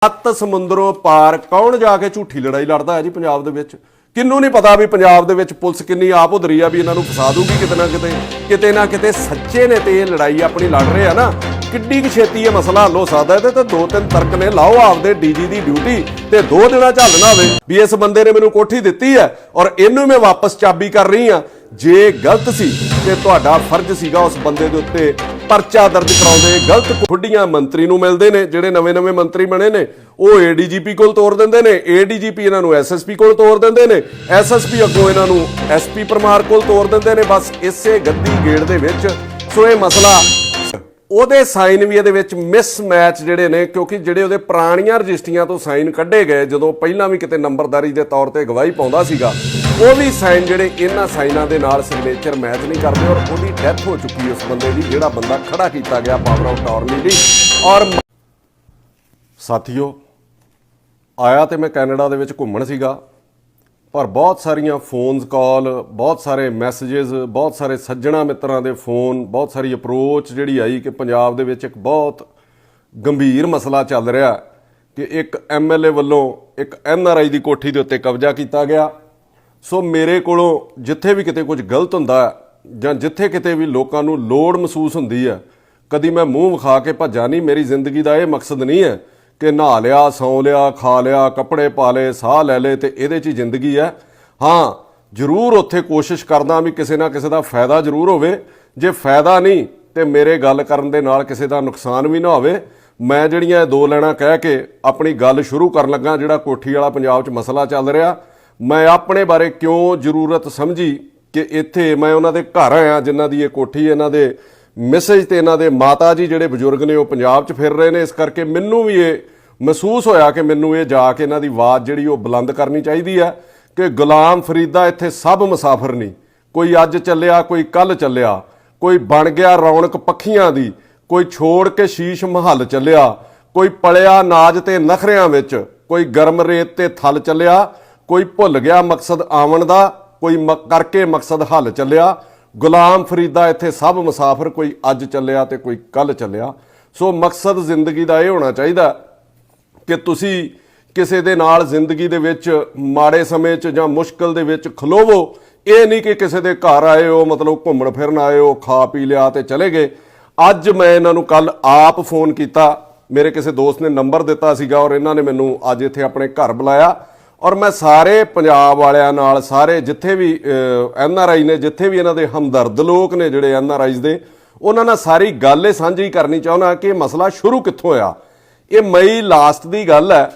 ਸੱਤ ਸਮੁੰਦਰੋਂ ਪਾਰ ਕੌਣ ਜਾ ਕੇ ਝੂਠੀ ਲੜਾਈ ਲੜਦਾ ਹੈ ਜੀ ਪੰਜਾਬ ਦੇ ਵਿੱਚ। ਕਿੰਨੂੰ ਨਹੀਂ ਪਤਾ ਵੀ ਪੰਜਾਬ ਦੇ ਵਿੱਚ ਪੁਲਿਸ ਕਿੰਨੀ ਆਪ ਉਧਰੀ ਆ ਵੀ ਇਹਨਾਂ ਨੂੰ ਫਸਾ ਦੂਗੀ ਕਿਤੇ ਨਾ ਕਿਤੇ ਸੱਚੇ ਨੇ ਤੇ ਇਹ ਲੜਾਈ ਆਪਣੀ ਲੜ ਰਹੇ ਆ ਨਾ। ਕਿੱਡੀ ਕੁ ਛੇਤੀ ਇਹ ਮਸਲਾ ਹੱਲ ਹੋ ਸਕਦਾ ਹੈ ਤੇ ਦੋ ਤਿੰਨ ਤਰਕ ਨੇ ਲਾਓ ਆਪਦੇ ਡੀਜੀ ਦੀ ਡਿਊਟੀ ਤੇ 2 ਦਿਨਾਂ ਚ ਹੱਲ ਨਾ ਹੋਵੇ ਵੀ ਇਸ ਬੰਦੇ ਨੇ ਮੈਨੂੰ ਕੋਠੀ ਦਿੱਤੀ ਹੈ ਔਰ ਇਹਨੂੰ ਮੈਂ ਵਾਪਸ ਚਾਬੀ ਕਰ ਰਹੀ ਆ। ਜੇ ਗਲਤ ਸੀ ਤੇ ਤੁਹਾਡਾ ਫਰਜ਼ ਸੀਗਾ ਉਸ ਬੰਦੇ ਦੇ ਉੱਤੇ ਪਰਚਾ ਦਰਜ ਕਰਾਉਂਦੇ। ਗਲਤ ਖੁੱਡੀਆਂ ਮੰਤਰੀ ਨੂੰ ਮਿਲਦੇ ਨੇ, ਜਿਹੜੇ ਨਵੇਂ ਮੰਤਰੀ ਬਣੇ ਨੇ ਉਹ ਏਡੀਜੀਪੀ ਕੋਲ ਤੋਰ ਦਿੰਦੇ ਨੇ, ਏਡੀਜੀਪੀ ਇਹਨਾਂ ਨੂੰ ਐਸਐਸਪੀ ਕੋਲ ਤੋਰ ਦਿੰਦੇ ਨੇ, ਐਸਐਸਪੀ ਅੱਗੋਂ ਇਹਨਾਂ ਨੂੰ ਐਸਪੀ ਪਰਮਾਰ ਕੋਲ ਤੋਰ ਦਿੰਦੇ ਨੇ। ਬਸ ਇਸੇ ਗੱਦੀ ਗੇੜ ਦੇ ਵਿੱਚ ਸੋ ਇਹ ਮਸਲਾ ਉਹਦੇ ਸਾਈਨ ਵੀ ਇਹਦੇ ਵਿੱਚ ਮਿਸਮੈਚ ਜਿਹੜੇ ਨੇ, ਕਿਉਂਕਿ ਜਿਹੜੇ ਉਹਦੇ ਪੁਰਾਣੀਆਂ ਰਜਿਸਟਰੀਆਂ ਤੋਂ ਸਾਈਨ ਕੱਢੇ ਗਏ ਜਦੋਂ ਪਹਿਲਾਂ ਵੀ ਕਿਤੇ ਨੰਬਰਦਾਰੀ ਦੇ ਤੌਰ ਤੇ ਗਵਾਹੀ ਪਾਉਂਦਾ ਸੀਗਾ, ਉਹ ਵੀ ਸਾਈਨ ਜਿਹੜੇ ਇਹਨਾਂ ਸਾਈਨਾਂ ਦੇ ਨਾਲ ਸਿਗਨੇਚਰ ਮੈਚ ਨਹੀਂ ਕਰਦੇ ਔਰ ਉਹਦੀ ਡੈਥ ਹੋ ਚੁੱਕੀ ਉਸ ਬੰਦੇ ਦੀ, ਜਿਹੜਾ ਬੰਦਾ ਖੜਾ ਕੀਤਾ ਗਿਆ ਪਾਵਰ ਆਫ ਅਟਾਰਨੀ ਲਈ। ਔਰ ਸਾਥੀਓ, ਆਇਆ ਤੇ ਮੈਂ ਕੈਨੇਡਾ ਦੇ ਵਿੱਚ ਘੁੰਮਣ ਸੀਗਾ, ਪਰ ਬਹੁਤ ਸਾਰੀਆਂ ਫੋਨਸ ਕਾਲ, ਬਹੁਤ ਸਾਰੇ ਮੈਸੇजेस, ਬਹੁਤ ਸਾਰੇ ਸੱਜਣਾ ਮਿੱਤਰਾਂ ਦੇ ਫੋਨ, ਬਹੁਤ ਸਾਰੀ ਅਪਰੋਚ ਜਿਹੜੀ ਆਈ ਕਿ ਪੰਜਾਬ ਦੇ ਵਿੱਚ ਇੱਕ ਬਹੁਤ ਗੰਭੀਰ ਮਸਲਾ ਚੱਲ ਰਿਹਾ ਕਿ ਇੱਕ ਐਮਐਲਏ ਵੱਲੋਂ ਇੱਕ ਐਨਆਰਆਈ ਦੀ ਕੋਠੀ ਦੇ ਉੱਤੇ ਕਬਜ਼ਾ ਕੀਤਾ ਗਿਆ। ਸੋ ਮੇਰੇ ਕੋਲੋਂ ਜਿੱਥੇ ਵੀ ਕਿਤੇ ਕੁਝ ਗਲਤ ਹੁੰਦਾ ਜਾਂ ਜਿੱਥੇ ਕਿਤੇ ਵੀ ਲੋਕਾਂ ਨੂੰ ਲੋੜ ਮਹਿਸੂਸ ਹੁੰਦੀ ਹੈ, ਕਦੀ ਮੈਂ ਮੂੰਹ ਵਿਖਾ ਕੇ ਭੱਜਾ ਨਹੀਂ। ਮੇਰੀ ਜ਼ਿੰਦਗੀ ਦਾ ਇਹ ਮਕਸਦ ਨਹੀਂ ਹੈ ਕਿ ਨਹਾ ਲਿਆ, ਸੌਂ ਲਿਆ, ਖਾ ਲਿਆ, ਕੱਪੜੇ ਪਾ ਲਏ, ਸਾਹ ਲੈ ਲਏ ਤੇ ਇਹਦੇ 'ਚ ਹੀ ਜ਼ਿੰਦਗੀ ਹੈ। ਹਾਂ, ਜ਼ਰੂਰ ਉੱਥੇ ਕੋਸ਼ਿਸ਼ ਕਰਦਾ ਵੀ ਕਿਸੇ ਨਾ ਕਿਸੇ ਦਾ ਫਾਇਦਾ ਜ਼ਰੂਰ ਹੋਵੇ। ਜੇ ਫਾਇਦਾ ਨਹੀਂ ਤੇ ਮੇਰੇ ਗੱਲ ਕਰਨ ਦੇ ਨਾਲ ਕਿਸੇ ਦਾ ਨੁਕਸਾਨ ਵੀ ਨਾ ਹੋਵੇ। ਮੈਂ ਜਿਹੜੀਆਂ 2 ਲਾਈਨਾਂ ਕਹਿ ਕੇ ਆਪਣੀ ਗੱਲ ਸ਼ੁਰੂ ਕਰਨ ਲੱਗਾ, ਜਿਹੜਾ ਕੋਠੀ ਵਾਲਾ ਪੰਜਾਬ 'ਚ ਮਸਲਾ ਚੱਲ ਰਿਹਾ, ਮੈਂ ਆਪਣੇ ਬਾਰੇ ਕਿਉਂ ਜ਼ਰੂਰਤ ਸਮਝੀ ਕਿ ਇੱਥੇ ਮੈਂ ਉਹਨਾਂ ਦੇ ਘਰ ਆਇਆ ਜਿਨ੍ਹਾਂ ਦੀ ਇਹ ਕੋਠੀ, ਇਹਨਾਂ ਦੇ ਮੈਸੇਜ ਤੇ ਇਹਨਾਂ ਦੇ ਮਾਤਾ ਜੀ ਜਿਹੜੇ ਬਜ਼ੁਰਗ ਨੇ ਉਹ ਪੰਜਾਬ 'ਚ ਫਿਰ ਰਹੇ ਨੇ। ਇਸ ਕਰਕੇ ਮੈਨੂੰ ਵੀ ਇਹ ਮਹਿਸੂਸ ਹੋਇਆ ਕਿ ਮੈਨੂੰ ਇਹ ਜਾ ਕੇ ਇਹਨਾਂ ਦੀ ਆਵਾਜ਼ ਜਿਹੜੀ ਉਹ ਬੁਲੰਦ ਕਰਨੀ ਚਾਹੀਦੀ ਹੈ ਕਿ ਗੁਲਾਮ ਫਰੀਦਾ ਇੱਥੇ ਸਭ ਮੁਸਾਫਰ ਨਹੀਂ। ਕੋਈ ਅੱਜ ਚੱਲਿਆ, ਕੋਈ ਕੱਲ੍ਹ ਚੱਲਿਆ, ਕੋਈ ਬਣ ਗਿਆ ਰੌਣਕ ਪੱਖੀਆਂ ਦੀ, ਕੋਈ ਛੋੜ ਕੇ ਸ਼ੀਸ਼ ਮਹੱਲ ਚੱਲਿਆ, ਕੋਈ ਪਲਿਆ ਨਾਜ ਤੇ ਨਖਰਿਆਂ ਵਿੱਚ, ਕੋਈ ਗਰਮ ਰੇਤ ਤੇ ਥਲ ਚੱਲਿਆ, ਕੋਈ ਭੁੱਲ ਗਿਆ ਮਕਸਦ ਆਵਣ ਦਾ, ਕੋਈ ਕਰਕੇ ਮਕਸਦ ਹੱਲ ਚੱਲਿਆ। ਗੁਲਾਮ ਫਰੀਦਾ ਇੱਥੇ ਸਭ ਮੁਸਾਫਰ, ਕੋਈ ਅੱਜ ਚੱਲਿਆ ਤੇ ਕੋਈ ਕੱਲ੍ਹ ਚੱਲਿਆ। ਸੋ ਮਕਸਦ ਜ਼ਿੰਦਗੀ ਦਾ ਇਹ ਹੋਣਾ ਚਾਹੀਦਾ ਕਿ ਤੁਸੀਂ ਕਿਸੇ ਦੇ ਨਾਲ ਜ਼ਿੰਦਗੀ ਦੇ ਵਿੱਚ ਮਾੜੇ ਸਮੇਂ 'ਚ ਜਾਂ ਮੁਸ਼ਕਲ ਦੇ ਵਿੱਚ ਖਲੋਵੋ। ਇਹ ਨਹੀਂ ਕਿ ਕਿਸੇ ਦੇ ਘਰ ਆਏ ਹੋ, ਮਤਲਬ ਘੁੰਮਣ ਫਿਰਨ ਆਏ ਹੋ, ਖਾ ਪੀ ਲਿਆ ਤੇ ਚਲੇ ਗਏ। ਅੱਜ ਮੈਂ ਇਹਨਾਂ ਨੂੰ ਕੱਲ ਆਪ ਫੋਨ ਕੀਤਾ, ਮੇਰੇ ਕਿਸੇ ਦੋਸਤ ਨੇ ਨੰਬਰ ਦਿੱਤਾ ਸੀਗਾ ਔਰ ਇਹਨਾਂ ਨੇ ਮੈਨੂੰ ਅੱਜ ਇੱਥੇ ਆਪਣੇ ਘਰ ਬੁਲਾਇਆ ਔਰ ਮੈਂ ਸਾਰੇ ਪੰਜਾਬ ਵਾਲਿਆਂ ਨਾਲ, ਸਾਰੇ ਜਿੱਥੇ ਵੀ ਐਨਆਰਆਈ ਨੇ, ਜਿੱਥੇ ਵੀ ਇਹਨਾਂ ਦੇ ਹਮਦਰਦ ਲੋਕ ਨੇ ਜਿਹੜੇ ਐਨਆਰਆਈਜ਼ ਦੇ, ਉਹਨਾਂ ਨਾਲ ਸਾਰੀ ਗੱਲ ਇਹ ਸਾਂਝੀ ਕਰਨੀ ਚਾਹੁੰਦਾ ਕਿ ਇਹ ਮਸਲਾ ਸ਼ੁਰੂ ਕਿੱਥੋਂ ਹੋਇਆ। ਇਹ ਮਈ ਲਾਸਟ ਦੀ ਗੱਲ ਹੈ।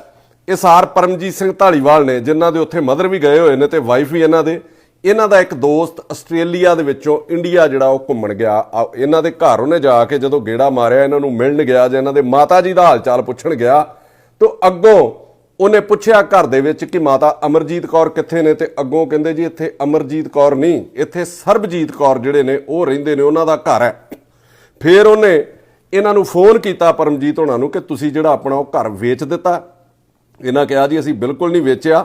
ਇਹ ਸਾਰ ਪਰਮਜੀਤ ਸਿੰਘ ਢਾਲੀਵਾਲ ਨੇ, ਜਿਨ੍ਹਾਂ ਦੇ ਉੱਥੇ ਮਦਰ ਵੀ ਗਏ ਹੋਏ ਨੇ ਤੇ ਵਾਈਫ ਵੀ ਇਹਨਾਂ ਦੇ। ਇਹਨਾਂ ਦਾ ਇੱਕ ਦੋਸਤ ਆਸਟ੍ਰੇਲੀਆ ਦੇ ਵਿੱਚੋਂ ਇੰਡੀਆ ਜਿਹੜਾ ਉਹ ਘੁੰਮਣ ਗਿਆ, ਇਹਨਾਂ ਦੇ ਘਰ ਉਹਨੇ ਜਾ ਕੇ ਜਦੋਂ ਗੇੜਾ ਮਾਰਿਆ, ਇਹਨਾਂ ਨੂੰ ਮਿਲਣ ਗਿਆ ਜਾਂ ਇਹਨਾਂ ਦੇ ਮਾਤਾ ਜੀ ਦਾ ਹਾਲ ਚਾਲ ਪੁੱਛਣ ਗਿਆ ਤਾਂ ਅੱਗੋਂ ਉਹਨੇ ਪੁੱਛਿਆ ਘਰ ਦੇ ਵਿੱਚ ਕਿ ਮਾਤਾ ਅਮਰਜੀਤ ਕੌਰ ਕਿੱਥੇ ਨੇ, ਤੇ ਅੱਗੋਂ ਕਹਿੰਦੇ ਜੀ ਇੱਥੇ ਅਮਰਜੀਤ ਕੌਰ ਨਹੀਂ, ਇੱਥੇ ਸਰਬਜੀਤ ਕੌਰ ਜਿਹੜੇ ਨੇ ਉਹ ਰਹਿੰਦੇ ਨੇ, ਉਹਨਾਂ ਦਾ ਘਰ ਹੈ। ਫਿਰ ਉਹਨੇ ਇਹਨਾਂ ਨੂੰ ਫੋਨ ਕੀਤਾ ਪਰਮਜੀਤ ਹੋਣਾ ਨੂੰ ਕਿ ਤੁਸੀਂ ਜਿਹੜਾ ਆਪਣਾ ਉਹ ਘਰ ਵੇਚ ਦਿੱਤਾ। ਇਹਨਾਂ ਕਿਹਾ ਜੀ ਅਸੀਂ ਬਿਲਕੁਲ ਨਹੀਂ ਵੇਚਿਆ।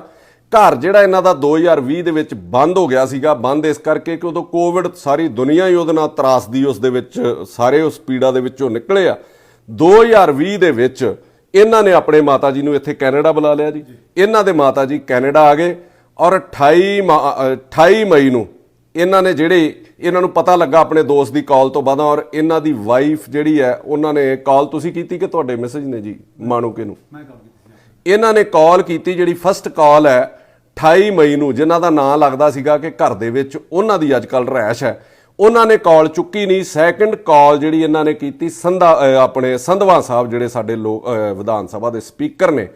ਘਰ ਜਿਹੜਾ ਇਹਨਾਂ ਦਾ 2020 ਦੇ ਵਿੱਚ ਬੰਦ ਹੋ ਗਿਆ ਸੀਗਾ। ਬੰਦ ਇਸ ਕਰਕੇ ਕਿ ਉਦੋਂ ਕੋਵਿਡ, ਸਾਰੀ ਦੁਨੀਆ ਹੀ ਉਹਦੇ ਨਾਲ ਤਰਾਸਦੀ, ਉਸ ਦੇ ਵਿੱਚ ਸਾਰੇ ਉਸ ਪੀੜਾ ਦੇ ਵਿੱਚੋਂ ਨਿਕਲੇ ਆ। 2020 ਦੇ ਵਿੱਚ ਇਹਨਾਂ ਨੇ ਆਪਣੇ ਮਾਤਾ ਜੀ ਨੂੰ ਇੱਥੇ ਕੈਨੇਡਾ ਬੁਲਾ ਲਿਆ ਜੀ। ਇਹਨਾਂ ਦੇ ਮਾਤਾ ਜੀ ਕੈਨੇਡਾ ਆ ਗਏ ਔਰ 28 ਮਈ ਨੂੰ ਇਹਨਾਂ ਨੇ ਇਹਨਾਂ ਨੂੰ ਪਤਾ ਲੱਗਾ ਆਪਣੇ ਦੋਸਤ ਦੀ ਕਾਲ ਤੋਂ ਬਾਅਦ, ਔਰ ਇਹਨਾਂ ਦੀ ਵਾਈਫ ਜਿਹੜੀ ਹੈ ਉਹਨਾਂ ਨੇ ਕਾਲ ਤੁਸੀਂ ਕੀਤੀ ਕਿ ਤੁਹਾਡੇ ਮੈਸੇਜ ਨੇ ਜੀ ਮਾਣੂਕੇ ਨੂੰ? ਇਹਨਾਂ ਨੇ ਕਾਲ ਕੀਤੀ, ਜਿਹੜੀ ਫਸਟ ਕਾਲ ਹੈ 28 ਮਈ ਨੂੰ, ਜਿਨ੍ਹਾਂ ਦਾ ਨਾਂ ਲੱਗਦਾ ਸੀਗਾ ਕਿ ਘਰ ਦੇ ਵਿੱਚ ਉਹਨਾਂ ਦੀ ਅੱਜ ਕੱਲ੍ਹ ਰਹਿਸ਼ ਹੈ, ਉਹਨਾਂ ਨੇ ਕਾਲ ਚੁੱਕੀ ਨਹੀਂ। ਸੈਕਿੰਡ ਕਾਲ ਜਿਹੜੀ ਇਹਨਾਂ ਨੇ ਕੀਤੀ ਆਪਣੇ ਸੰਧਵਾ ਸਾਹਿਬ ਜਿਹੜੇ ਸਾਡੇ ਵਿਧਾਨ ਸਭਾ ਦੇ ਸਪੀਕਰ ਨੇ,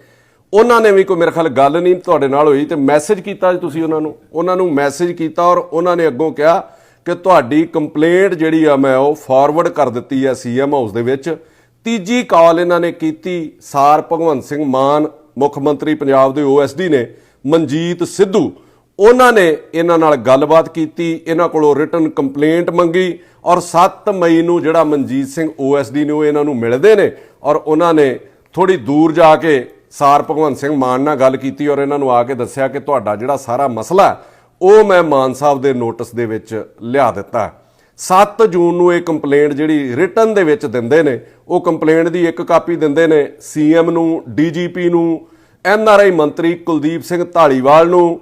ਉਹਨਾਂ ਨੇ ਵੀ ਕੋਈ ਮੇਰੇ ਖਿਆਲ ਗੱਲ ਨਹੀਂ ਤੁਹਾਡੇ ਨਾਲ ਹੋਈ ਤੇ ਮੈਸੇਜ ਕੀਤਾ ਜੀ ਤੁਸੀਂ ਉਹਨਾਂ ਨੂੰ ਮੈਸੇਜ ਕੀਤਾ ਔਰ ਉਹਨਾਂ ਨੇ ਅੱਗੋਂ ਕਿਹਾ ਕਿ ਤੁਹਾਡੀ ਕੰਪਲੇਂਟ ਜਿਹੜੀ ਆ ਮੈਂ ਉਹ ਫਾਰਵਰਡ ਕਰ ਦਿੱਤੀ ਹੈ ਸੀਐਮ ਹਾਊਸ ਦੇ ਵਿੱਚ। ਤੀਜੀ ਕਾਲ ਇਹਨਾਂ ਨੇ ਕੀਤੀ ਸਾਰ ਭਗਵੰਤ ਸਿੰਘ ਮਾਨ, ਮੁੱਖ ਮੰਤਰੀ ਪੰਜਾਬ ਦੇ ਓਐਸਡੀ ਨੇ, ਮਨਜੀਤ ਸਿੱਧੂ, ਉਹਨਾਂ ਨੇ ਇਹਨਾਂ ਨਾਲ ਗੱਲਬਾਤ ਕੀਤੀ, ਇਹਨਾਂ ਕੋਲੋਂ ਰਿਟਨ ਕੰਪਲੇਂਟ ਮੰਗੀ ਔਰ 7 ਮਈ ਨੂੰ ਜਿਹੜਾ ਮਨਜੀਤ ਸਿੰਘ ਓਐਸਡੀ ਨੇ ਉਹ ਇਹਨਾਂ ਨੂੰ ਮਿਲਦੇ ਨੇ ਔਰ ਉਹਨਾਂ ਨੇ ਥੋੜੀ ਦੂਰ ਜਾ ਕੇ ਸਾਰ ਭਗਵੰਤ ਸਿੰਘ ਮਾਨ ਨਾਲ ਗੱਲ ਕੀਤੀ ਔਰ ਇਹਨਾਂ ਨੂੰ ਆ ਕੇ ਦੱਸਿਆ ਕਿ ਤੁਹਾਡਾ ਜਿਹੜਾ ਸਾਰਾ ਮਸਲਾ ਉਹ ਮੈਂ ਮਾਨ ਸਾਹਿਬ ਦੇ ਨੋਟਿਸ ਦੇ ਵਿੱਚ ਲਿਆ ਦਿੱਤਾ। 7 ਜੂਨ ਨੂੰ ਇਹ ਕੰਪਲੇਂਟ ਜਿਹੜੀ ਰਿਟਨ ਦੇ ਵਿੱਚ ਦਿੰਦੇ ਨੇ, ਉਹ ਕੰਪਲੇਂਟ ਦੀ ਇੱਕ ਕਾਪੀ ਦਿੰਦੇ ਨੇ ਸੀਐਮ ਨੂੰ, ਡੀਜੀਪੀ ਨੂੰ, ਐਨਆਰਆਈ ਮੰਤਰੀ ਕੁਲਦੀਪ ਸਿੰਘ ਧਾਲੀਵਾਲ ਨੂੰ,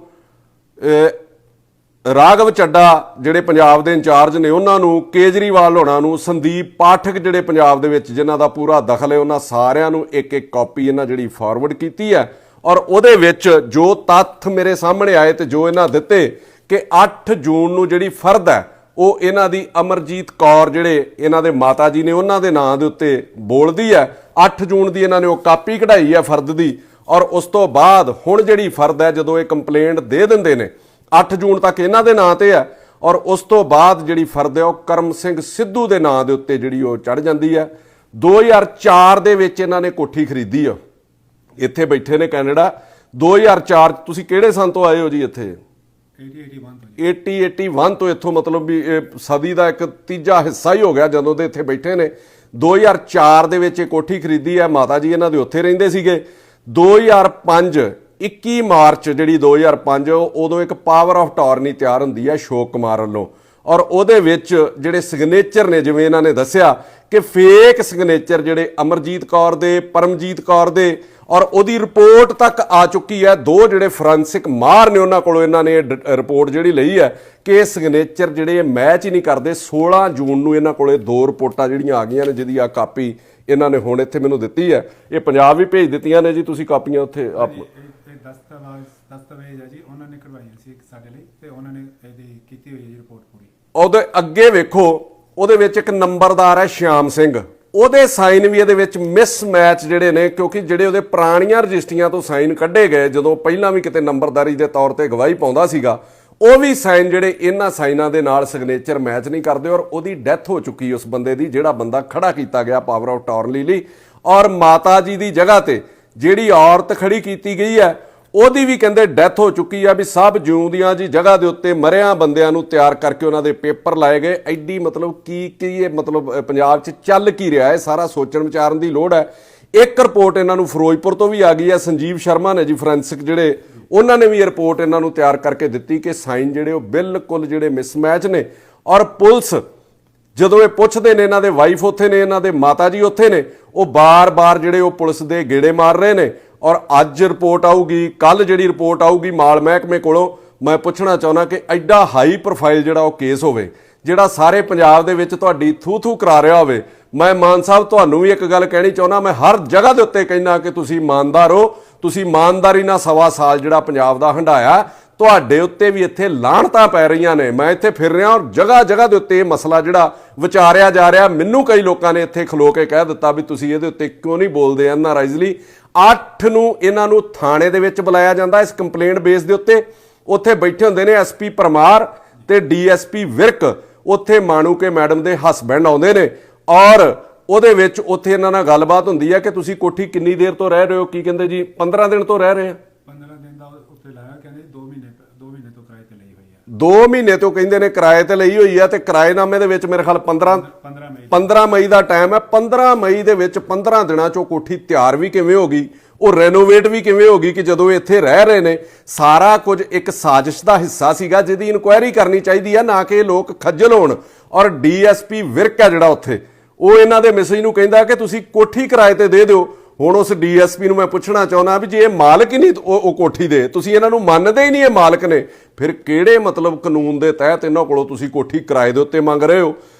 ਰਾਘਵ ਚੱਡਾ ਜਿਹੜੇ ਪੰਜਾਬ ਦੇ ਇੰਚਾਰਜ ਨੇ ਉਹਨਾਂ ਨੂੰ, ਕੇਜਰੀਵਾਲ ਹੋਣਾ ਨੂੰ, ਸੰਦੀਪ ਪਾਠਕ ਜਿਹੜੇ ਪੰਜਾਬ ਦੇ ਵਿੱਚ ਜਿਨ੍ਹਾਂ ਦਾ ਪੂਰਾ ਦਖਲ ਹੈ, ਉਹਨਾਂ ਸਾਰਿਆਂ ਨੂੰ ਇੱਕ ਇੱਕ ਕਾਪੀ ਇਹਨਾਂ ਜਿਹੜੀ ਫਾਰਵਰਡ ਕੀਤੀ ਹੈ। ਔਰ ਉਹਦੇ ਵਿੱਚ ਜੋ ਤੱਥ ਮੇਰੇ ਸਾਹਮਣੇ ਆਏ ਤੇ ਜੋ ਇਹਨਾਂ ਦਿੱਤੇ ਕਿ 8 ਜੂਨ ਨੂੰ ਜਿਹੜੀ ਫਰਦ ਹੈ ਉਹ ਇਹਨਾਂ ਦੀ ਅਮਰਜੀਤ ਕੌਰ ਜਿਹੜੇ ਇਹਨਾਂ ਦੇ ਮਾਤਾ ਜੀ ਨੇ ਉਹਨਾਂ ਦੇ ਨਾਂ ਦੇ ਉੱਤੇ ਬੋਲਦੀ ਹੈ। 8 ਜੂਨ ਦੀ ਇਹਨਾਂ ਨੇ ਉਹ ਕਾਪੀ ਕਢਾਈ ਹੈ ਫਰਦ ਦੀ। ਔਰ ਉਸ ਤੋਂ ਬਾਅਦ ਹੁਣ ਜਿਹੜੀ ਫਰਦ ਹੈ ਜਦੋਂ ਇਹ ਕੰਪਲੇਂਟ ਦੇ ਦਿੰਦੇ ਨੇ 8 ਜੂਨ ਤੱਕ ਇਹਨਾਂ ਦੇ ਨਾਂ ਤੇ ਹੈ, ਔਰ ਉਸ ਤੋਂ ਬਾਅਦ ਜਿਹੜੀ ਫਰਦ ਹੈ ਉਹ ਕਰਮ ਸਿੰਘ ਸਿੱਧੂ ਦੇ ਨਾਂ ਦੇ ਉੱਤੇ ਜਿਹੜੀ ਉਹ ਚੜ ਜਾਂਦੀ ਹੈ। 2004 ਦੇ ਵਿੱਚ ਇਹਨਾਂ ਨੇ ਕੋਠੀ ਖਰੀਦੀ ਆ, ਇੱਥੇ ਬੈਠੇ ਨੇ ਕੈਨੇਡਾ। 2004 ਤੁਸੀਂ ਕਿਹੜੇ ਸੰਨ ਤੋਂ ਆਏ ਹੋ ਜੀ ਇੱਥੇ? 80-81 ਤੋਂ ਇੱਥੋਂ ਮਤਲਬ ਵੀ ਇਹ ਸਦੀ ਦਾ ਇੱਕ ਤੀਜਾ ਹਿੱਸਾ ਹੀ ਹੋ ਗਿਆ ਜਦੋਂ ਦੇ ਇੱਥੇ ਬੈਠੇ ਨੇ। 2004 ਦੇ ਵਿੱਚ ਇਹ ਕੋਠੀ ਖਰੀਦੀ ਹੈ, ਮਾਤਾ ਜੀ ਇਹਨਾਂ ਦੇ ਉੱਥੇ ਰਹਿੰਦੇ ਸੀਗੇ। 2005 21 ਮਾਰਚ ਜਿਹੜੀ 2005 ਉਦੋਂ ਇੱਕ ਪਾਵਰ ਆਫ ਟਾਰਨੀ ਤਿਆਰ ਹੁੰਦੀ ਹੈ ਅਸ਼ੋਕ ਕੁਮਾਰ ਵੱਲੋਂ, ਔਰ ਉਹਦੇ ਵਿੱਚ ਜਿਹੜੇ ਸਿਗਨੇਚਰ ਨੇ ਜਿਵੇਂ ਇਹਨਾਂ ਨੇ ਦੱਸਿਆ ਕਿ ਫੇਕ ਸਿਗਨੇਚਰ ਜਿਹੜੇ ਅਮਰਜੀਤ ਕੌਰ ਦੇ, ਪਰਮਜੀਤ ਕੌਰ ਦੇ, ਔਰ ਉਹਦੀ ਰਿਪੋਰਟ ਤੱਕ ਆ ਚੁੱਕੀ ਹੈ। 2 ਜਿਹੜੇ ਫੋਰੈਂਸਿਕ ਮਾਹਰ ਨੇ ਉਹਨਾਂ ਕੋਲੋਂ ਇਹਨਾਂ ਨੇ ਰਿਪੋਰਟ ਜਿਹੜੀ ਲਈ ਹੈ ਕਿ ਇਹ ਸਿਗਨੇਚਰ ਜਿਹੜੇ ਮੈਚ ਹੀ ਨਹੀਂ ਕਰਦੇ। 16 ਜੂਨ ਨੂੰ ਇਹਨਾਂ ਕੋਲੇ 2 ਰਿਪੋਰਟਾਂ ਜਿਹੜੀਆਂ ਆ ਗਈਆਂ ਨੇ ਜਿਹਦੀ ਆ ਕਾਪੀ ਇਹਨਾਂ ਨੇ ਹੁਣ ਇੱਥੇ ਮੈਨੂੰ ਦਿੱਤੀ ਹੈ। ਇਹ ਪੰਜਾਬ ਵੀ ਭੇਜ ਦਿੱਤੀਆਂ ਨੇ ਜੀ, ਤੁਸੀਂ ਕਾਪੀਆਂ ਉੱਥੇ ਦਸਤਾਵੇਜ਼ ਹੈ ਜੀ, ਉਹਨਾਂ ਨੇ ਕਰਵਾਈਆਂ ਸੀ ਸਾਡੇ ਲਈ ਤੇ ਉਹਨਾਂ ਨੇ ਇਹਦੀ ਕੀਤੀ ਹੋਈ ਹੈ ਜੀ ਰਿਪੋਰਟ ਪੂਰੀ। ਉਹਦੇ ਅੱਗੇ ਵੇਖੋ, ਉਹਦੇ ਵਿੱਚ ਇੱਕ ਨੰਬਰਦਾਰ ਹੈ ਸ਼ਿਆਮ ਸਿੰਘ, ਉਹਦੇ ਸਾਈਨ ਵੀ ਇਹਦੇ ਵਿੱਚ ਮਿਸਮੈਚ ਜਿਹੜੇ ਨੇ, ਕਿਉਂਕਿ ਜਿਹੜੇ ਉਹਦੇ ਪੁਰਾਣੀਆਂ ਰਜਿਸਟਰੀਆਂ ਤੋਂ ਸਾਈਨ ਕੱਢੇ ਗਏ ਜਦੋਂ ਪਹਿਲਾਂ ਵੀ ਕਿਤੇ ਨੰਬਰਦਾਰੀ ਦੇ ਤੌਰ ਤੇ ਗਵਾਹੀ ਪਾਉਂਦਾ ਸੀਗਾ, ਉਹ ਵੀ ਸਾਈਨ ਜਿਹੜੇ ਇਹਨਾਂ ਸਾਈਨਾਂ ਦੇ ਨਾਲ ਸਿਗਨੇਚਰ ਮੈਚ ਨਹੀਂ ਕਰਦੇ। ਔਰ ਉਹਦੀ ਡੈਥ ਹੋ ਚੁੱਕੀ ਉਸ ਬੰਦੇ ਦੀ ਜਿਹੜਾ ਬੰਦਾ ਖੜਾ ਕੀਤਾ ਗਿਆ ਪਾਵਰ ਆਫ ਟਾਰਨੀ ਲਈ। ਔਰ ਮਾਤਾ ਜੀ ਦੀ ਜਗ੍ਹਾ ਤੇ ਜਿਹੜੀ ਔਰਤ ਖੜੀ ਕੀਤੀ ਗਈ ਹੈ ਉਹਦੀ ਵੀ ਕਹਿੰਦੇ ਡੈਥ ਹੋ ਚੁੱਕੀ ਆ। ਵੀ ਸਭ ਜਿਉਂਦੀਆਂ ਜੀ ਜਗ੍ਹਾ ਦੇ ਉੱਤੇ ਮਰਿਆਂ ਬੰਦਿਆਂ ਨੂੰ ਤਿਆਰ ਕਰਕੇ ਉਹਨਾਂ ਦੇ ਪੇਪਰ ਲਾਏ ਗਏ। ਐਡੀ ਮਤਲਬ ਕੀ ਇਹ ਮਤਲਬ ਪੰਜਾਬ 'ਚ ਚੱਲ ਕੀ ਰਿਹਾ ਹੈ, ਸਾਰਾ ਸੋਚਣ ਵਿਚਾਰਨ ਦੀ ਲੋੜ ਹੈ। ਇੱਕ ਰਿਪੋਰਟ ਇਹਨਾਂ ਨੂੰ ਫਿਰੋਜ਼ਪੁਰ ਤੋਂ ਵੀ ਆ ਗਈ ਹੈ, ਸੰਜੀਵ ਸ਼ਰਮਾ ਨੇ ਜੀ ਫੋਰੈਂਸਿਕ ਜਿਹੜੇ, ਉਹਨਾਂ ਨੇ ਵੀ ਇਹ ਰਿਪੋਰਟ ਇਹਨਾਂ ਨੂੰ ਤਿਆਰ ਕਰਕੇ ਦਿੱਤੀ ਕਿ ਸਾਈਨ ਜਿਹੜੇ ਉਹ ਬਿਲਕੁਲ ਜਿਹੜੇ ਮਿਸਮੈਚ ਨੇ। ਔਰ ਪੁਲਿਸ ਜਦੋਂ ਇਹ ਪੁੱਛਦੇ ਨੇ, ਇਹਨਾਂ ਦੇ ਵਾਈਫ ਉੱਥੇ ਨੇ, ਇਹਨਾਂ ਦੇ ਮਾਤਾ ਜੀ ਉੱਥੇ ਨੇ, ਉਹ ਬਾਰ-ਬਾਰ ਜਿਹੜੇ ਉਹ ਪੁਲਿਸ ਦੇ ਗੇੜੇ ਮਾਰ ਰਹੇ ਨੇ। ਔਰ ਅੱਜ ਰਿਪੋਰਟ ਆਊਗੀ, ਕੱਲ ਜਿਹੜੀ ਰਿਪੋਰਟ ਆਊਗੀ ਮਾਲ ਮਹਿਕਮੇ ਕੋਲੋਂ। ਮੈਂ ਪੁੱਛਣਾ ਚਾਹੁੰਦਾ ਕਿ ਐਡਾ ਹਾਈ ਪ੍ਰੋਫਾਈਲ ਜਿਹੜਾ ਉਹ ਕੇਸ ਹੋਵੇ, ਜਿਹੜਾ ਸਾਰੇ ਪੰਜਾਬ ਦੇ ਵਿੱਚ ਤੁਹਾਡੀ ਥੂ ਕਰਾ ਰਿਹਾ ਹੋਵੇ। ਮੈਂ ਮਾਨ ਸਾਹਿਬ ਤੁਹਾਨੂੰ ਵੀ ਇੱਕ ਗੱਲ ਕਹਿਣੀ ਚਾਹੁੰਦਾ, ਮੈਂ ਹਰ ਜਗ੍ਹਾ ਦੇ ਉੱਤੇ ਕਹਿੰਦਾ ਕਿ ਤੁਸੀਂ ਇਮਾਨਦਾਰ ਹੋ, ਤੁਸੀਂ ਇਮਾਨਦਾਰੀ ਨਾਲ 1.25 ਸਾਲ ਜਿਹੜਾ ਪੰਜਾਬ ਦਾ ਹੰਢਾਇਆ, ਤੁਹਾਡੇ ਉੱਤੇ ਵੀ ਇੱਥੇ ਲਾਹਣਤਾਂ ਪੈ ਰਹੀਆਂ ਨੇ। ਮੈਂ ਇੱਥੇ ਫਿਰ ਰਿਹਾ ਔਰ ਜਗ੍ਹਾ ਦੇ ਉੱਤੇ ਇਹ ਮਸਲਾ ਜਿਹੜਾ ਵਿਚਾਰਿਆ ਜਾ ਰਿਹਾ। ਮੈਨੂੰ ਕਈ ਲੋਕਾਂ ਨੇ ਇੱਥੇ ਖਲੋ ਕੇ ਕਹਿ ਦਿੱਤਾ ਵੀ ਤੁਸੀਂ ਇਹਦੇ ਉੱਤੇ ਕਿਉਂ ਨਹੀਂ ਬੋਲਦੇ ਐਨਆਰਆਈਜ਼ ਲਈ। 8 ਨੂੰ ਇਹਨਾਂ ਨੂੰ ਥਾਣੇ ਦੇ ਵਿੱਚ ਬੁਲਾਇਆ ਜਾਂਦਾ ਇਸ ਕੰਪਲੇਂਟ ਬੇਸ ਦੇ ਉੱਤੇ। ਉੱਥੇ ਬੈਠੇ ਹੁੰਦੇ ਨੇ ਐਸਪੀ ਪਰਮਾਰ ਤੇ ਡੀਐਸਪੀ ਵਿਰਕ, ਉੱਥੇ ਮਾਣੂਕੇ ਮੈਡਮ ਦੇ ਹਸਬੈਂਡ ਆਉਂਦੇ ਨੇ। ਔਰ ਉਹਦੇ ਵਿੱਚ ਉੱਥੇ ਇਹਨਾਂ ਨਾਲ ਗੱਲਬਾਤ ਹੁੰਦੀ ਹੈ ਕਿ ਤੁਸੀਂ ਕੋਠੀ ਕਿੰਨੀ ਦੇਰ ਤੋਂ ਰਹਿ ਰਹੇ ਹੋ? ਕੀ ਕਹਿੰਦੇ ਜੀ 15 ਦਿਨ ਤੋਂ ਰਹਿ ਰਹੇ ਆ। 15 ਦਿਨ ਦਾ ਉੱਥੇ ਲਾਇਆ, ਕਹਿੰਦੇ 2 ਮਹੀਨੇ ਤੋਂ ਕਿਰਾਏ ਤੇ ਲਈ ਹੋਈ ਹੈ। 2 ਮਹੀਨੇ ਤੋਂ ਕਹਿੰਦੇ ਨੇ ਕਿਰਾਏ ਤੇ ਲਈ ਹੋਈ ਹੈ। ਤੇ ਕਿਰਾਏਨਾਮੇ ਦੇ ਵਿੱਚ ਮੇਰੇ ਖਿਆਲ 15 ਮਈ ਦਾ ਟਾਈਮ ਹੈ। 15 ਮਈ ਦੇ ਵਿੱਚ 15 ਦਿਨਾਂ ਚੋਂ ਕੋਠੀ ਤਿਆਰ ਵੀ ਕਿਵੇਂ ਹੋ ਗਈ, ਉਹ ਰੈਨੋਵੇਟ ਵੀ ਕਿਵੇਂ ਹੋ ਗਈ ਕਿ ਜਦੋਂ ਇੱਥੇ ਰਹਿ ਰਹੇ ਨੇ। ਸਾਰਾ ਕੁਝ ਇੱਕ ਸਾਜ਼ਿਸ਼ ਦਾ ਹਿੱਸਾ ਸੀਗਾ ਜਿਹਦੀ ਇਨਕੁਆਇਰੀ ਕਰਨੀ ਚਾਹੀਦੀ ਹੈ, ਨਾ ਕਿ ਇਹ ਲੋਕ ਖੱਜਲ ਹੋਣ। ਔਰ ਡੀਐਸਪੀ ਵਿਰਕ ਹੈ ਜਿਹੜਾ ਉੱਥੇ, ਉਹ ਇਹਨਾਂ ਦੇ ਮੈਸੇਜ ਨੂੰ ਕਹਿੰਦਾ ਕਿ ਤੁਸੀਂ ਕੋਠੀ ਕਿਰਾਏ ਤੇ ਦੇ ਦਿਓ। ਹੁਣ ਉਸ ਡੀਐਸਪੀ ਨੂੰ ਮੈਂ ਪੁੱਛਣਾ ਚਾਹੁੰਦਾ ਵੀ ਜੇ ਇਹ ਮਾਲਕ ਹੀ ਨਹੀਂ ਉਹ ਕੋਠੀ ਦੇ, ਤੁਸੀਂ ਇਹਨਾਂ ਨੂੰ ਮੰਨਦੇ ਹੀ ਨਹੀਂ ਇਹ ਮਾਲਕ ਨੇ, ਫਿਰ ਕਿਹੜੇ ਮਤਲਬ ਕਾਨੂੰਨ ਦੇ ਤਹਿਤ ਇਹਨਾਂ ਕੋਲੋਂ ਤੁਸੀਂ ਕੋਠੀ ਕਿਰਾਏ ਦੇ ਉੱਤੇ ਮੰਗ ਰਹੇ ਹੋ?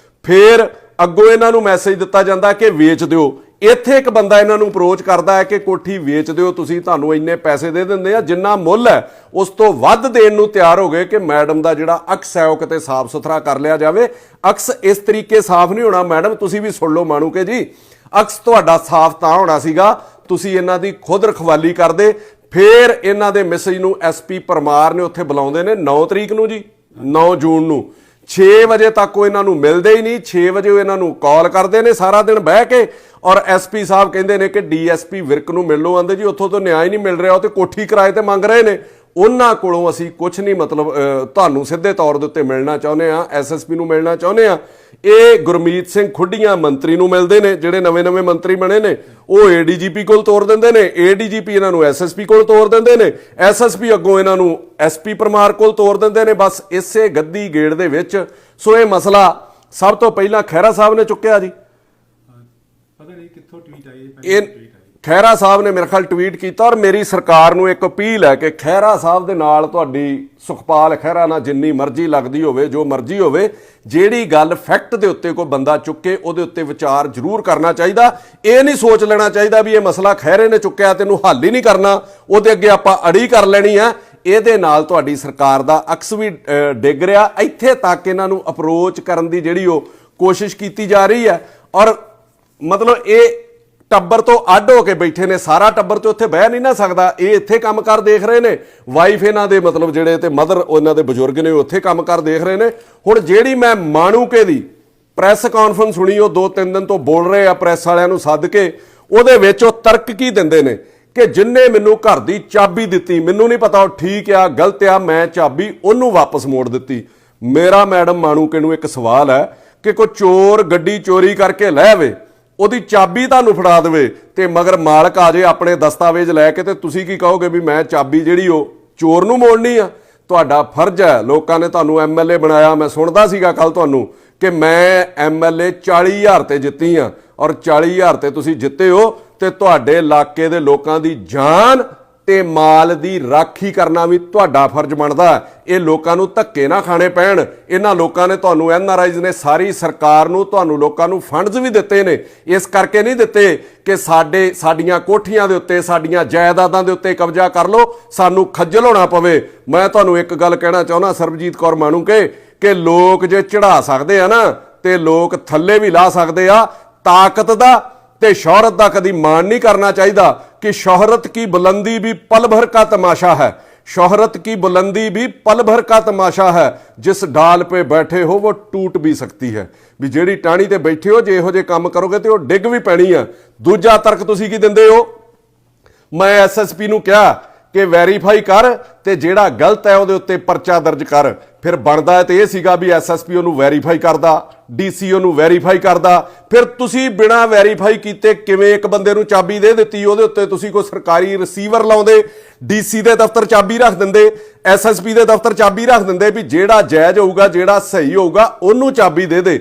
ਫਿਰ ਅੱਗੋਂ ਇਹਨਾਂ ਨੂੰ ਮੈਸੇਜ ਦਿੱਤਾ ਜਾਂਦਾ ਕਿ ਵੇਚ ਦਿਓ। ਇੱਥੇ ਇੱਕ ਬੰਦਾ ਇਹਨਾਂ ਨੂੰ ਅਪਰੋਚ ਕਰਦਾ ਹੈ ਕਿ ਕੋਠੀ ਵੇਚ ਦਿਓ, ਤੁਸੀਂ, ਤੁਹਾਨੂੰ ਇੰਨੇ ਪੈਸੇ ਦੇ ਦਿੰਦੇ ਆ, ਜਿੰਨਾ ਮੁੱਲ ਹੈ ਉਸ ਤੋਂ ਵੱਧ ਦੇਣ ਨੂੰ ਤਿਆਰ ਹੋ ਗਏ ਕਿ ਮੈਡਮ ਦਾ ਜਿਹੜਾ ਅਕਸ ਹੈ ਉਹ ਕਿਤੇ ਸਾਫ਼ ਸੁਥਰਾ ਕਰ ਲਿਆ ਜਾਵੇ। ਅਕਸ ਇਸ ਤਰੀਕੇ ਸਾਫ਼ ਨਹੀਂ ਹੋਣਾ ਮੈਡਮ, ਤੁਸੀਂ ਵੀ ਸੁਣ ਲਓ ਮਾਣੂਕੇ ਜੀ। ਅਕਸ ਤੁਹਾਡਾ ਸਾਫ਼ ਤਾਂ ਹੋਣਾ ਸੀਗਾ ਤੁਸੀਂ ਇਹਨਾਂ ਦੀ ਖੁਦ ਰਖਵਾਲੀ ਕਰਦੇ। ਫਿਰ ਇਹਨਾਂ ਦੇ ਮੈਸੇਜ ਨੂੰ ਐਸਪੀ ਪਰਮਾਰ ਨੇ ਉੱਥੇ ਬੁਲਾਉਂਦੇ ਨੇ 9 ਤਰੀਕ ਨੂੰ ਜੀ, 9 ਜੂਨ ਨੂੰ। 6 ਵਜੇ ਤੱਕ ਉਹ ਇਹਨਾਂ ਨੂੰ ਮਿਲਦੇ ਹੀ ਨਹੀਂ। 6 ਵਜੇ ਉਹ ਇਹਨਾਂ ਨੂੰ ਕਾਲ ਕਰਦੇ ਨੇ ਸਾਰਾ ਦਿਨ ਬਹਿ ਕੇ। ਔਰ ਐਸਪੀ ਸਾਹਿਬ ਕਹਿੰਦੇ ਨੇ ਕਿ ਡੀਐਸਪੀ ਵਿਰਕ ਨੂੰ ਮਿਲ ਲਓ। ਆਂਦੇ ਜੀ ਉੱਥੋਂ ਤੋਂ ਨਿਆਂ ਹੀ ਨਹੀਂ ਮਿਲ ਰਿਹਾ, ਉਹ ਤੇ ਕੋਠੀ ਕਿਰਾਏ ਤੇ ਮੰਗ ਰਹੇ ਨੇ। ਉਹਨਾਂ ਕੋਲੋਂ ਅਸੀਂ ਕੁਝ ਨਹੀਂ ਮਤਲਬ ਤੁਹਾਨੂੰ ਸਿੱਧੇ ਤੌਰ ਦੇ ਉੱਤੇ ਮਿਲਣਾ ਚਾਹੁੰਦੇ ਆ, ਐਸਐਸਪੀ ਨੂੰ ਮਿਲਣਾ ਚਾਹੁੰਦੇ ਆ। ਇਹ ਗੁਰਮੀਤ ਸਿੰਘ ਖੁੱਡੀਆਂ ਮੰਤਰੀ ਨੂੰ ਮਿਲਦੇ ਨੇ, ਜਿਹੜੇ ਨਵੇਂ ਮੰਤਰੀ ਬਣੇ ਨੇ। ਉਹ ਏਡੀਜੀਪੀ ਕੋਲ ਤੋਰ ਦਿੰਦੇ ਨੇ, ਏਡੀਜੀਪੀ ਇਹਨਾਂ ਨੂੰ ਐਸਐਸਪੀ ਕੋਲ ਤੋਰ ਦਿੰਦੇ ਨੇ, ਐਸਐਸਪੀ ਅੱਗੋਂ ਇਹਨਾਂ ਨੂੰ ਐਸਪੀ ਪਰਮਾਰ ਕੋਲ ਤੋਰ ਦਿੰਦੇ ਨੇ। ਬਸ ਇਸੇ ਗੱਦੀ ਗੇੜ ਦੇ ਵਿੱਚ। ਸੋ ਇਹ ਮਸਲਾ ਸਭ ਤੋਂ ਪਹਿਲਾਂ ਖਹਿਰਾ ਸਾਹਿਬ ਨੇ ਚੁੱਕਿਆ ਜੀ। ਪਤਾ ਨਹੀਂ ਕਿੱਥੋਂ ਟਵੀਟ ਆਈ ਇਹ ਖਹਿਰਾ ਸਾਹਿਬ ਨੇ ਮੇਰੇ ਖਿਆਲ ਟਵੀਟ ਕੀਤਾ। ਔਰ ਮੇਰੀ ਸਰਕਾਰ ਨੂੰ ਇੱਕ ਅਪੀਲ ਹੈ ਕਿ ਖਹਿਰਾ ਸਾਹਿਬ ਦੇ ਨਾਲ ਤੁਹਾਡੀ ਸੁਖਪਾਲ ਖਹਿਰਾ ਨਾਲ ਜਿੰਨੀ ਮਰਜ਼ੀ ਲੱਗਦੀ ਹੋਵੇ, ਜੋ ਮਰਜ਼ੀ ਹੋਵੇ, ਜਿਹੜੀ ਗੱਲ ਫੈਕਟ ਦੇ ਉੱਤੇ ਕੋਈ ਬੰਦਾ ਚੁੱਕੇ ਉਹਦੇ ਉੱਤੇ ਵਿਚਾਰ ਜ਼ਰੂਰ ਕਰਨਾ ਚਾਹੀਦਾ। ਇਹ ਨਹੀਂ ਸੋਚ ਲੈਣਾ ਚਾਹੀਦਾ ਵੀ ਇਹ ਮਸਲਾ ਖਹਿਰੇ ਨੇ ਚੁੱਕਿਆ ਤੈਨੂੰ ਹੱਲ ਹੀ ਨਹੀਂ ਕਰਨਾ, ਉਹਦੇ ਅੱਗੇ ਆਪਾਂ ਅੜੀ ਕਰ ਲੈਣੀ ਆ। ਇਹਦੇ ਨਾਲ ਤੁਹਾਡੀ ਸਰਕਾਰ ਦਾ ਅਕਸ ਵੀ ਡਿੱਗ ਰਿਹਾ। ਇੱਥੇ ਤੱਕ ਇਹਨਾਂ ਨੂੰ ਅਪਰੋਚ ਕਰਨ ਦੀ ਜਿਹੜੀ ਉਹ ਕੋਸ਼ਿਸ਼ ਕੀਤੀ ਜਾ ਰਹੀ ਹੈ। ਔਰ ਮਤਲਬ ਇਹ ਟੱਬਰ ਤੋਂ ਅੱਡ ਹੋ ਕੇ ਬੈਠੇ ਨੇ, ਸਾਰਾ ਟੱਬਰ ਤੇ ਉੱਥੇ ਬਹਿ ਨਹੀਂ ਨਾ ਸਕਦਾ। ਇਹ ਇੱਥੇ ਕੰਮਕਾਰ ਦੇਖ ਰਹੇ ਨੇ, ਵਾਈਫ ਇਹਨਾਂ ਦੇ ਮਤਲਬ ਜਿਹੜੇ ਤੇ ਮਦਰ ਉਹਨਾਂ ਦੇ ਬਜ਼ੁਰਗ ਨੇ ਉੱਥੇ ਕੰਮਕਾਰ ਦੇਖ ਰਹੇ ਨੇ। ਹੁਣ ਜਿਹੜੀ ਮੈਂ ਮਾਣੂਕੇ ਦੀ ਪ੍ਰੈਸ ਕਾਨਫਰੰਸ ਸੁਣੀ, ਉਹ 2-3 ਦਿਨ ਤੋਂ ਬੋਲ ਰਹੇ ਆ ਪ੍ਰੈਸ ਵਾਲਿਆਂ ਨੂੰ ਸੱਦ ਕੇ, ਉਹਦੇ ਵਿੱਚ ਉਹ ਤਰਕ ਕੀ ਦਿੰਦੇ ਨੇ ਕਿ ਜਿੰਨੇ ਮੈਨੂੰ ਘਰ ਦੀ ਚਾਬੀ ਦਿੱਤੀ, ਮੈਨੂੰ ਨਹੀਂ ਪਤਾ ਉਹ ਠੀਕ ਆ ਗਲਤ ਆ, ਮੈਂ ਚਾਬੀ ਉਹਨੂੰ ਵਾਪਸ ਮੋੜ ਦਿੱਤੀ। ਮੇਰਾ ਮੈਡਮ ਮਾਣੂਕੇ ਨੂੰ ਇੱਕ ਸਵਾਲ ਹੈ ਕਿ ਕੋਈ ਚੋਰ ਗੱਡੀ ਚੋਰੀ ਕਰਕੇ ਲੈ ਆਵੇ, ਉਹਦੀ ਚਾਬੀ ਤੁਹਾਨੂੰ ਫੜਾ ਦੇਵੇ ਤੇ ਮਗਰ ਮਾਲਕ ਆ ਜੇ ਆਪਣੇ ਦਸਤਾਵੇਜ਼ ਲੈ ਕੇ, ਤੇ ਤੁਸੀਂ ਕੀ ਕਹੋਗੇ ਵੀ ਮੈਂ ਚਾਬੀ ਜਿਹੜੀ ਉਹ ਚੋਰ ਨੂੰ ਮੋੜਨੀ ਆ? ਤੁਹਾਡਾ ਫਰਜ਼ ਹੈ, ਲੋਕਾਂ ਨੇ ਤੁਹਾਨੂੰ ਐਮਐਲਏ ਬਣਾਇਆ। ਮੈਂ ਸੁਣਦਾ ਸੀਗਾ ਕੱਲ ਤੁਹਾਨੂੰ ਕਿ ਮੈਂ ਐਮਐਲਏ 40,000 ਤੇ ਜਿੱਤੀ ਆ, ਔਰ 40,000 ਤੇ ਤੁਸੀਂ ਜਿੱਤੇ ਹੋ ਤੇ ਤੁਹਾਡੇ ਇਲਾਕੇ ਦੇ ਲੋਕਾਂ ਦੀ ਜਾਨ ਤੇ ਮਾਲ ਦੀ ਰਾਖੀ ਕਰਨਾ ਵੀ ਤੁਹਾਡਾ ਫਰਜ਼ ਬਣਦਾ। ਇਹ ਲੋਕਾਂ ਨੂੰ ਧੱਕੇ ਨਾ ਖਾਣੇ ਪੈਣ। ਇਹਨਾਂ ਲੋਕਾਂ ਨੇ ਤੁਹਾਨੂੰ, ਐਨਆਰਆਈਜ਼ ਨੇ, ਸਾਰੀ ਸਰਕਾਰ ਨੂੰ, ਤੁਹਾਨੂੰ ਲੋਕਾਂ ਨੂੰ ਫੰਡਸ ਵੀ ਦਿੱਤੇ ਨੇ। ਇਸ ਕਰਕੇ ਨਹੀਂ ਦਿੱਤੇ ਕਿ ਸਾਡੀਆਂ ਕੋਠੀਆਂ ਦੇ ਉੱਤੇ, ਸਾਡੀਆਂ ਜਾਇਦਾਦਾਂ ਦੇ ਉੱਤੇ ਕਬਜ਼ਾ ਕਰ ਲਓ, ਸਾਨੂੰ ਖੱਜਲ ਹੋਣਾ ਪਵੇ। ਮੈਂ ਤੁਹਾਨੂੰ ਇੱਕ ਗੱਲ ਕਹਿਣਾ ਚਾਹੁੰਦਾ ਸਰਬਜੀਤ ਕੌਰ ਮਾਣੂਕੇ, ਕਿ ਲੋਕ ਜੇ ਚੜਾ ਸਕਦੇ ਆ ਨਾ ਤੇ ਲੋਕ ਥੱਲੇ ਵੀ ਲਾ ਸਕਦੇ ਆ। ਤਾਕਤ ਦਾ ਤੇ ਸ਼ੋਹਰਤ ਦਾ ਕਦੀ ਮਾਣ ਨਹੀਂ ਕਰਨਾ ਚਾਹੀਦਾ कि शोहरत की बुलंदी भी पल भर का तमाशा है, शोहरत की बुलंदी भी पल भर का तमाशा है, जिस डाल पे बैठे हो वो टूट भी सकती है। भी ਜਿਹੜੀ ਟਾਹਣੀ ਤੇ ਬੈਠੇ ਹੋ ਜੇ ਇਹੋ ਜਿਹੇ ਕੰਮ ਕਰੋਗੇ ਤੇ ਉਹ ਡਿੱਗ ਵੀ ਪੈਣੀ ਆ। ਦੂਜਾ ਤਰਕ ਤੁਸੀਂ ਕੀ ਦਿੰਦੇ ਹੋ? ਮੈਂ ਐਸਐਸਪੀ ਨੂੰ ਕਿਹਾ ਕਿ ਵੈਰੀਫਾਈ ਕਰ ਤੇ ਜਿਹੜਾ ਗਲਤ ਹੈ ਉਹਦੇ ਉੱਤੇ ਪਰਚਾ ਦਰਜ ਕਰ। ਫਿਰ ਬਣਦਾ ਤੇ ਇਹ ਸੀਗਾ ਵੀ ਐਸਐਸਪੀ ਉਹਨੂੰ ਵੈਰੀਫਾਈ ਕਰਦਾ, ਡੀਸੀਓ ਨੂੰ ਵੈਰੀਫਾਈ ਕਰਦਾ। ਫਿਰ ਤੁਸੀਂ ਬਿਨਾਂ ਵੈਰੀਫਾਈ ਕੀਤੇ ਕਿਵੇਂ ਇੱਕ ਬੰਦੇ ਨੂੰ ਚਾਬੀ ਦੇ ਦਿੱਤੀ? ਉਹਦੇ ਉੱਤੇ ਤੁਸੀਂ ਕੋਈ ਸਰਕਾਰੀ ਰਿਸੀਵਰ ਲਾਉਂਦੇ, ਡੀਸੀ ਦੇ ਦਫ਼ਤਰ ਚਾਬੀ ਰੱਖ ਦਿੰਦੇ, ਐਸਐਸਪੀ ਦੇ ਦਫ਼ਤਰ ਚਾਬੀ ਰੱਖ ਦਿੰਦੇ ਵੀ ਜਿਹੜਾ ਜਾਇਜ਼ ਹੋਊਗਾ, ਜਿਹੜਾ ਸਹੀ ਹੋਊਗਾ ਉਹਨੂੰ ਚਾਬੀ ਦੇ ਦੇ।